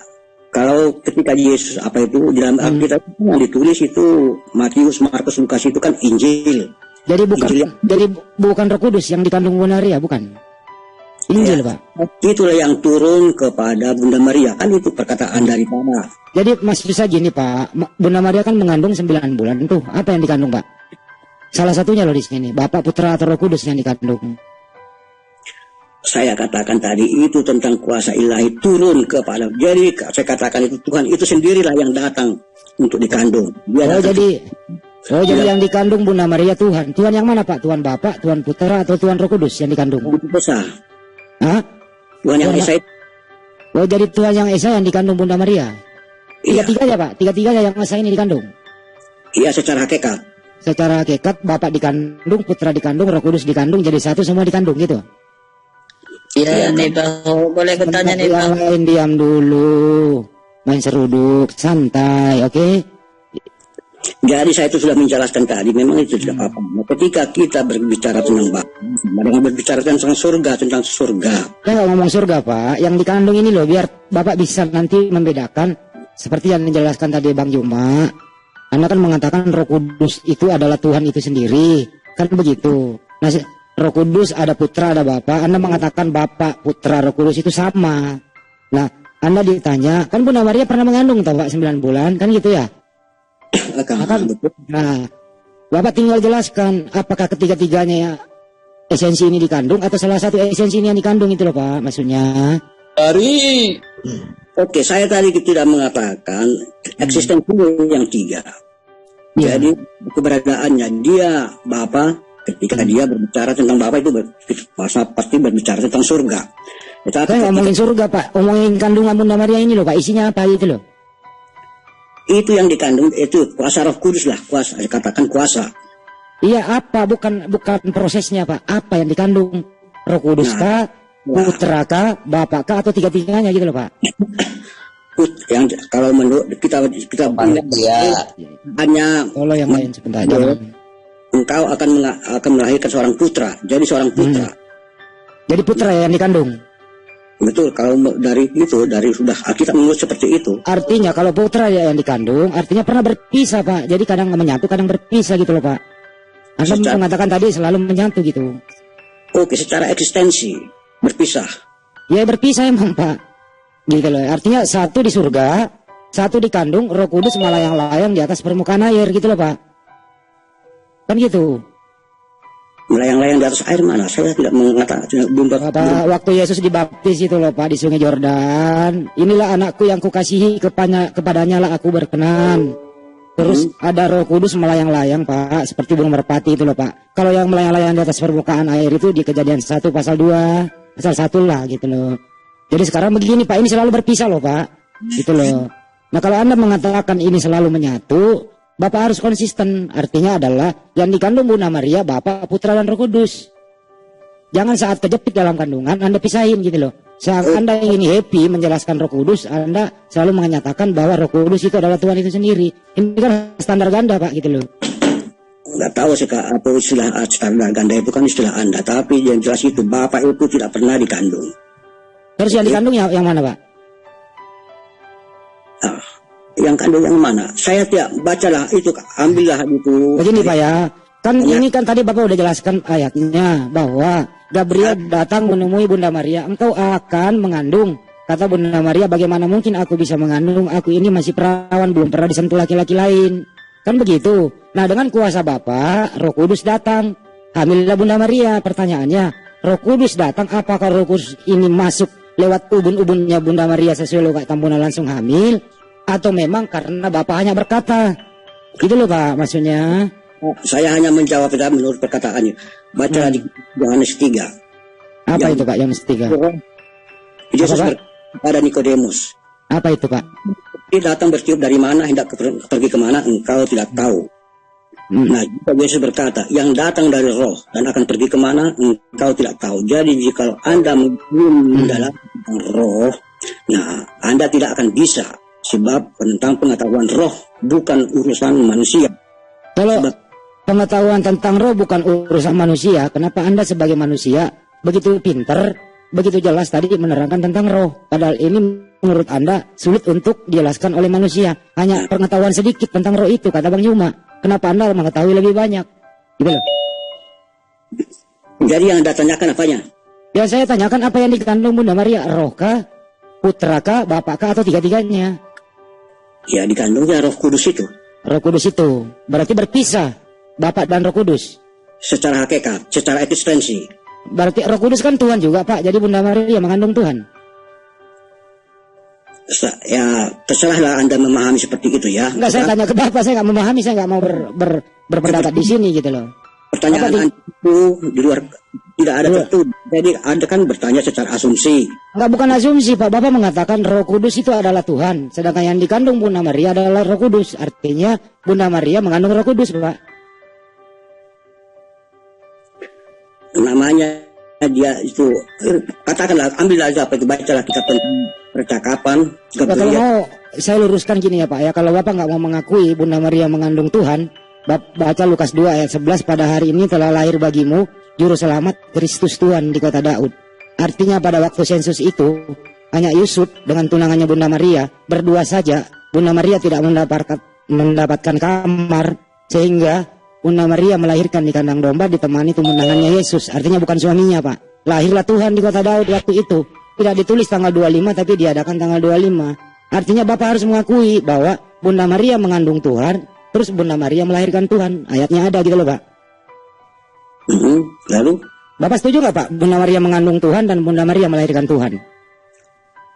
kalau ketika Yesus apa itu di dalam Alkitab yang ditulis itu Matius, Markus, Lukas itu kan Injil. Jadi bukan Roh Kudus yang dikandung Bunda Maria, bukan? Injil ya, Pak. Itulah yang turun kepada Bunda Maria, kan itu perkataan daripada. Jadi maksud saya gini Pak, Bunda Maria kan mengandung 9 bulan tuh. Apa yang dikandung Pak? Salah satunya loh di sini, Bapak, Putra atau Roh Kudus yang dikandung. Saya katakan tadi itu tentang kuasa ilahi turun kepada. Jadi saya katakan itu Tuhan itu sendirilah yang datang untuk dikandung. Jadi yang dikandung Bunda Maria Tuhan. Tuhan yang mana Pak? Tuhan Bapak, Tuhan Putra atau Tuhan Roh Kudus yang dikandung? Itu besar. Hah? Tuhan yang Esa. Oh, jadi Tuhan yang Esa yang dikandung Bunda Maria. Tiga-tiganya Pak, tiga-tiganya yang Esa ini dikandung. Iya, secara hakikat. Secara hakikat Bapak dikandung, Putra dikandung, Roh Kudus dikandung, jadi satu semua dikandung gitu. Iya nih Baho, boleh bertanya nih Yang Baho. lain diam dulu, main seruduk, santai, oke? Jadi saya itu sudah menjelaskan tadi, memang itu tidak apa-apa. Nah, ketika kita berbicara tentang Bapak, dengan berbicara tentang surga, Saya nggak ngomong surga Pak, yang dikandung ini loh, biar Bapak bisa nanti membedakan. Seperti yang dijelaskan tadi Bang Juma, Anda kan mengatakan Roh Kudus itu adalah Tuhan itu sendiri, kan begitu. Nah, Roh Kudus ada Putra, ada Bapa. Anda mengatakan Bapa, Putra, Roh Kudus itu sama. Nah, Anda ditanya, kan Bunda Maria pernah mengandung tahu Pak 9 bulan, kan gitu ya? Nah, Bapak tinggal jelaskan apakah ketiga-tiganya ya esensi ini dikandung atau salah satu esensi ini yang dikandung itu loh Pak, maksudnya. Dari Oke, saya tadi tidak mengatakan eksistensinya yang 3. Ya. Jadi keberadaannya dia Bapa, ketika dia berbicara tentang Bapa itu pasti berbicara tentang surga. Tetapi Saya ngomongin surga Pak, ngomongin kandungan Bunda Maria ini loh Pak, isinya apa itu loh? itu yang dikandung itu kuasa Roh Kudus lah, kuasa dikatakan kuasa. Iya apa, bukan prosesnya Pak, apa yang dikandung? Roh Kudus kah, Putra kah, Bapa kah, atau tiga-tiganya gitu loh Pak? Yang kalau menurut kita ya. hanya Kalau yang lain sebentar jangan. engkau akan melahirkan seorang putra, jadi seorang putra. Jadi putra yang dikandung. Betul, kalau dari sudah kita menurut seperti itu. Artinya kalau putra ya yang dikandung, artinya pernah berpisah Pak. Jadi kadang menyatu, kadang berpisah gitu loh Pak. Anda mengatakan tadi selalu menyatu gitu. Oke, secara eksistensi berpisah. Ya berpisah emang Pak. Gitu loh. Artinya satu di surga, satu dikandung, Roh Kudus melayang-layang di atas permukaan air gitu loh Pak. Kan gitu. Melayang-layang di atas air mana? Saya tidak mengatakan belum. Waktu Yesus dibaptis itu loh Pak di Sungai Yordan. Inilah anakku yang kukasihi, kepadanya lah aku berkenan. Terus ada Roh Kudus melayang-layang Pak, seperti burung merpati itu loh Pak. Kalau yang melayang-layang di atas permukaan air itu di Kejadian 1 pasal 2, pasal 1 lah gitu loh. Jadi sekarang begini Pak, ini selalu berpisah loh Pak. Gitu loh. Nah kalau Anda mengatakan ini selalu menyatu, Bapak harus konsisten, artinya adalah yang dikandung Bunda Maria, Bapa, Putra, dan Roh Kudus. Jangan saat kejepit dalam kandungan, Anda pisahin gitu loh. Saat Anda ingin happy menjelaskan Roh Kudus, Anda selalu menyatakan bahwa Roh Kudus itu adalah Tuhan itu sendiri. Ini kan standar ganda Pak gitu loh. Nggak tahu sih apa istilah standar ganda itu kan istilah Anda, tapi yang jelas itu Bapak itu tidak pernah dikandung. Terus yang dikandung yang mana Pak? Nah, yang kandung yang mana? Saya tidak bacalah itu, ambillah itu. Begini Pak ya, kan ini kan tadi Bapak udah jelaskan ayatnya bahwa Gabriel datang menemui Bunda Maria, engkau akan mengandung. Kata Bunda Maria, bagaimana mungkin aku bisa mengandung? Aku ini masih perawan, belum pernah disentuh laki-laki lain. Kan begitu. Nah dengan kuasa Bapa, Roh Kudus datang. Hamillah Bunda Maria. Pertanyaannya, Roh Kudus datang, apakah Roh Kudus ini masuk lewat ubun-ubunnya Bunda Maria sesuai logat Tambuna langsung hamil? Atau memang karena Bapak hanya berkata? Gitu loh Pak maksudnya. Saya hanya menjawab menurut perkataannya. Baca di Yohanes 3. Apa itu Pak Yohanes 3? Yesus kepada Nikodemus. Apa itu Pak? Dia datang bertiup dari mana, hendak pergi kemana, engkau tidak tahu. Nah, jika Yesus berkata, yang datang dari roh dan akan pergi kemana, engkau tidak tahu. Jadi jika Anda mendalam roh, nah Anda tidak akan bisa. Sebab tentang pengetahuan roh bukan urusan manusia. Kalau pengetahuan tentang roh bukan urusan manusia, kenapa Anda sebagai manusia begitu pinter, begitu jelas tadi menerangkan tentang roh? Padahal ini menurut Anda sulit untuk dijelaskan oleh manusia. Hanya pengetahuan sedikit tentang roh itu, kata Bang Yuma. Kenapa Anda mengetahui lebih banyak? Gitu loh. Jadi yang Anda tanyakan apanya? Ya saya tanyakan apa yang dikandung Bunda Maria, roh kah, putra kah, bapak kah, atau tiga-tiganya? Ya dikandungnya Roh Kudus itu. Roh Kudus itu berarti berpisah, Bapak dan Roh Kudus. Secara hakikat, secara eksistensi. Berarti Roh Kudus kan Tuhan juga Pak. Jadi Bunda Maria mengandung Tuhan. Ya terserahlah Anda memahami seperti itu ya. Enggak, saya tanya ke Bapak, saya nggak memahami, saya nggak mau berpendapat di sini gitu loh. Pertanyaan itu di luar tidak ada tertulis. Jadi Anda kan bertanya secara asumsi. Enggak, bukan asumsi Pak. Bapak mengatakan Roh Kudus itu adalah Tuhan. Sedangkan yang dikandung Bunda Maria adalah Roh Kudus. Artinya Bunda Maria mengandung Roh Kudus Pak. Namanya dia itu katakanlah ambil aja apa itu bacalah kitab tentang percakapan. Ya, kalau mau saya luruskan gini ya Pak ya, kalau Bapak nggak mau mengakui Bunda Maria mengandung Tuhan, baca Lukas 2 ayat 11, pada hari ini telah lahir bagimu juru selamat Kristus Tuhan di kota Daud. Artinya pada waktu sensus itu hanya Yusuf dengan tunangannya Bunda Maria berdua saja. Bunda Maria tidak mendapatkan kamar, sehingga Bunda Maria melahirkan di kandang domba ditemani tunangannya Yesus. Artinya bukan suaminya Pak. Lahirlah Tuhan di kota Daud waktu itu. Tidak ditulis tanggal 25 tapi diadakan tanggal 25. Artinya Bapak harus mengakui bahwa Bunda Maria mengandung Tuhan, terus Bunda Maria melahirkan Tuhan. Ayatnya ada gitu loh Pak. Lalu? Bapak setuju nggak Pak? Bunda Maria mengandung Tuhan dan Bunda Maria melahirkan Tuhan?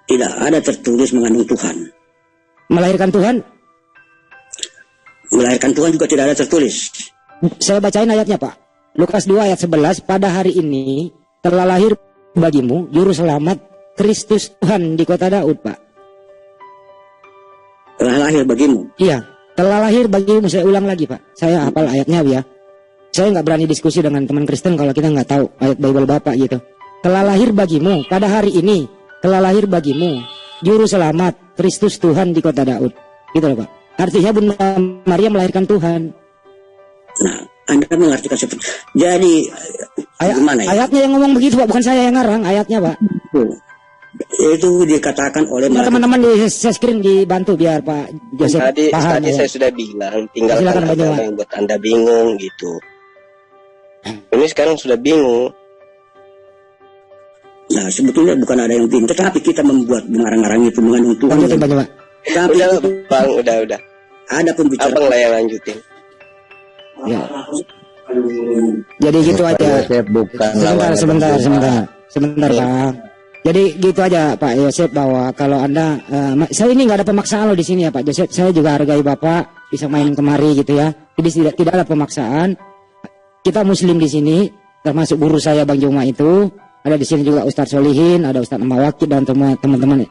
Tidak ada tertulis mengandung Tuhan. Melahirkan Tuhan? Melahirkan Tuhan juga tidak ada tertulis. Saya bacain ayatnya Pak. Lukas 2 ayat 11, pada hari ini telah lahir bagimu juru selamat Kristus Tuhan di kota Daud Pak. Telah lahir bagimu? Iya, telah lahir bagimu. Saya ulang lagi Pak. Saya hafal ayatnya ya. Saya nggak berani diskusi dengan teman Kristen kalau kita nggak tahu ayat Bible Bapak gitu. Telah lahir bagimu pada hari ini, telah lahir bagimu juru selamat Kristus Tuhan di kota Daud. Gitu loh Pak. Artinya Bunda Maria melahirkan Tuhan. Nah, Anda mengartikan seperti jadi gimana ya? Ayatnya yang ngomong begitu Pak, bukan saya yang ngarang ayatnya Pak. Itu dikatakan oleh teman-teman di screen dibantu biar Pak Joseph paham. Tadi ya. saya sudah bilang, tinggal Silakan, apa yang buat Anda bingung gitu. Ini sekarang sudah bingung. Nah, sebetulnya bukan ada yang bingung, tetapi kita membuat mengarang-arang itu mengandung Tuhan. Lanjutin Pak. Tapi udah Bang, udah. Ada pembicaraan. Abang lah yang lanjutin. Ya. Jadi gitu aja. Sebentar Pak. Jadi gitu aja Pak Yosef, bahwa kalau Anda saya ini nggak ada pemaksaan loh di sini ya Pak Yosef. Saya juga hargai Bapak bisa main kemari gitu ya. Jadi tidak ada pemaksaan. Kita Muslim di sini, termasuk guru saya Bang Juma itu. Ada di sini juga Ustadz Solihin, ada Ustadz Mawakid dan teman-teman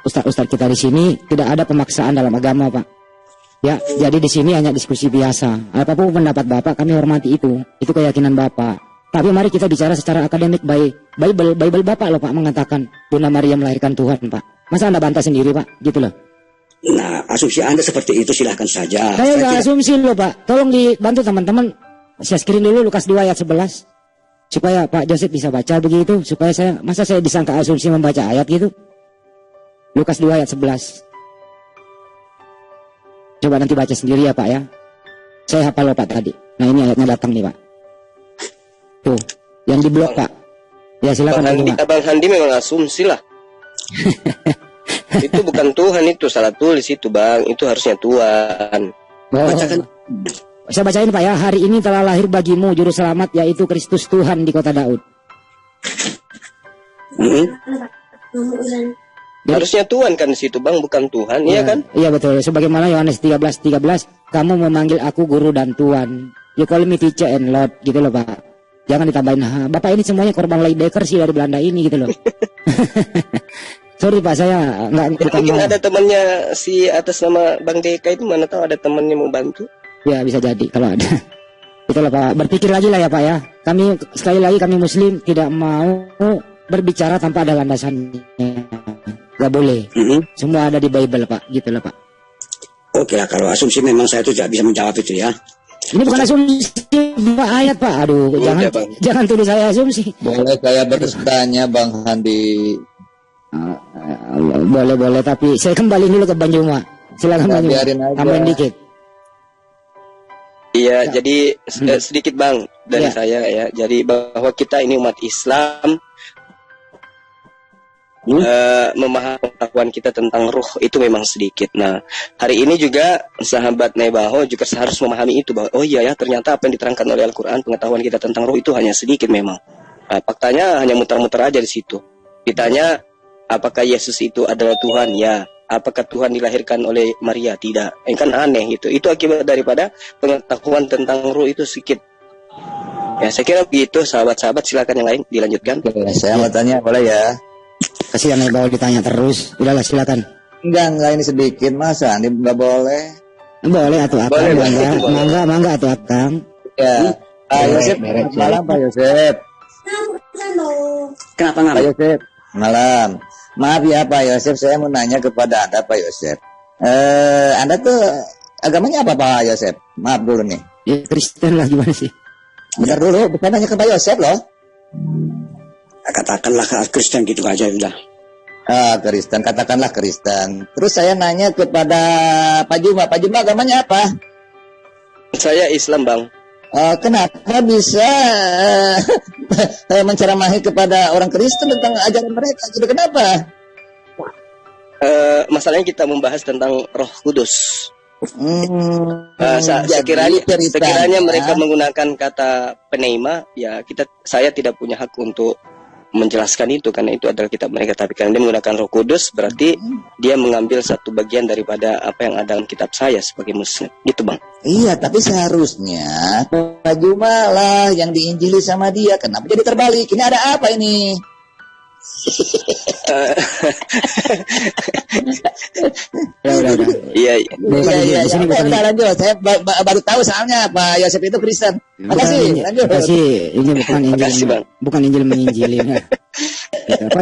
Ustadz kita di sini. Tidak ada pemaksaan dalam agama Pak. Ya, jadi di sini hanya diskusi biasa. Apapun pendapat Bapak kami hormati itu. Itu keyakinan Bapak. Tapi mari kita bicara secara akademik. Bible Bapak loh Pak mengatakan Bunda Maria melahirkan Tuhan Pak. Masa Anda bantah sendiri Pak? Gitu loh. Nah, asumsi Anda seperti itu silahkan saja. Saya nggak asumsi loh Pak. Tolong dibantu teman-teman. Saya screen dulu Lukas 2 ayat 11. Supaya Pak Joseph bisa baca begitu. Supaya masa saya disangka asumsi membaca ayat gitu. Lukas 2 ayat 11. Coba nanti baca sendiri ya Pak ya. Saya hafal loh Pak tadi. Nah ini ayatnya datang nih Pak. Tuh, yang di blok Pak. Ya silakan Pak. Bang Handi memang asumsi lah. Itu bukan Tuhan, itu salah tulis itu Bang. Itu harusnya Tuhan. Bacakan. Saya bacain Pak ya. Hari ini telah lahir bagimu juru selamat, yaitu Kristus Tuhan di kota Daud. Harusnya Tuhan kan di situ Bang, bukan Tuhan, iya kan? Iya betul. Sebagaimana Yohanes 13, kamu memanggil aku guru dan Tuhan. You call me teacher and Lord, gitu loh Pak. Jangan ditambahin, Bapak ini semuanya korban Leidecker sih dari Belanda ini gitu loh. Sorry Pak, saya nggak. Mungkin ada temannya si atas nama Bang Deka itu, mana tahu ada temannya mau bantu. Ya bisa jadi kalau ada. Itulah Pak. Berpikir lagi lah ya Pak ya. Kami sekali lagi kami Muslim tidak mau berbicara tanpa ada landasannya. Gak boleh. Semua ada di Bible Pak, gitu lah Pak. Oke lah, kalau asumsi memang saya itu tidak bisa menjawab itu ya. Ini bukan asumsi Pak, ayat Pak. Aduh, jangan tuduh saya asumsi. Boleh saya bertanya Bang Handi? Boleh, tapi saya kembali dulu ke Bang Juma. Silakan Bang Juma. Tambahin dikit. Iya, jadi sedikit Bang dari saya ya. Jadi bahwa kita ini umat Islam, memahami pengetahuan kita tentang ruh itu memang sedikit. Nah, hari ini juga sahabat Nebaho juga harus memahami itu, bahwa oh iya ya, ternyata apa yang diterangkan oleh Al-Quran, pengetahuan kita tentang ruh itu hanya sedikit memang. Nah, faktanya hanya muter-muter aja di situ. Ditanya apakah Yesus itu adalah Tuhan? Ya. Apakah Tuhan dilahirkan oleh Maria? Tidak. Kan aneh gitu. Itu akibat daripada pengetahuan tentang ruh itu sedikit. Ya, saya kira begitu sahabat-sahabat. Silakan yang lain dilanjutkan. Oke, saya mau tanya boleh ya? Kasihan Nebaho ditanya terus. Udahlah silakan. Enggak ini sedikit, masa ini enggak boleh? Boleh atau Akang, mangga atau Akang. Ya. Pak Yosef, malam Pak Yosef. Kenapa Pak ngambek? Yosef, malam. Maaf ya Pak Yosef, saya mau nanya kepada Anda Pak Yosef. Anda tuh agamanya apa Pak Yosef? Maaf dulu nih. Ya Kristen lah, gimana sih? Bentar dulu, bukan nanya ke Pak Yosef loh. Katakanlah Kristen gitu aja udah. Kristen, katakanlah Kristen. Terus saya nanya kepada Pak Juma. Pak Juma agamanya apa? Saya Islam, Bang. Kenapa bisa menceramahi kepada orang Kristen tentang ajaran mereka? Jadi kenapa? Masalahnya kita membahas tentang Roh Kudus. Jadi Sekiranya ceritanya- mereka menggunakan kata peneima, ya saya tidak punya hak untuk menjelaskan itu karena itu adalah kitab mereka. Tapi karena dia menggunakan Roh Kudus, berarti dia mengambil satu bagian daripada apa yang ada dalam kitab saya sebagai Muslim. Gitu, Bang. Iya, tapi seharusnya Pak Juma lah yang diinjili sama dia. Kenapa jadi terbalik? Ini ada apa ini? Udah. Iya, Iya, Di sini bukan Udah, lanjut. Saya baru tahu soalnya Pak Yosef itu Kristen. Makasih, lanjut. Makasih. Ini bukan Injil, Makasih, Bang. bukan Injil menginjili. Nah. Gitu.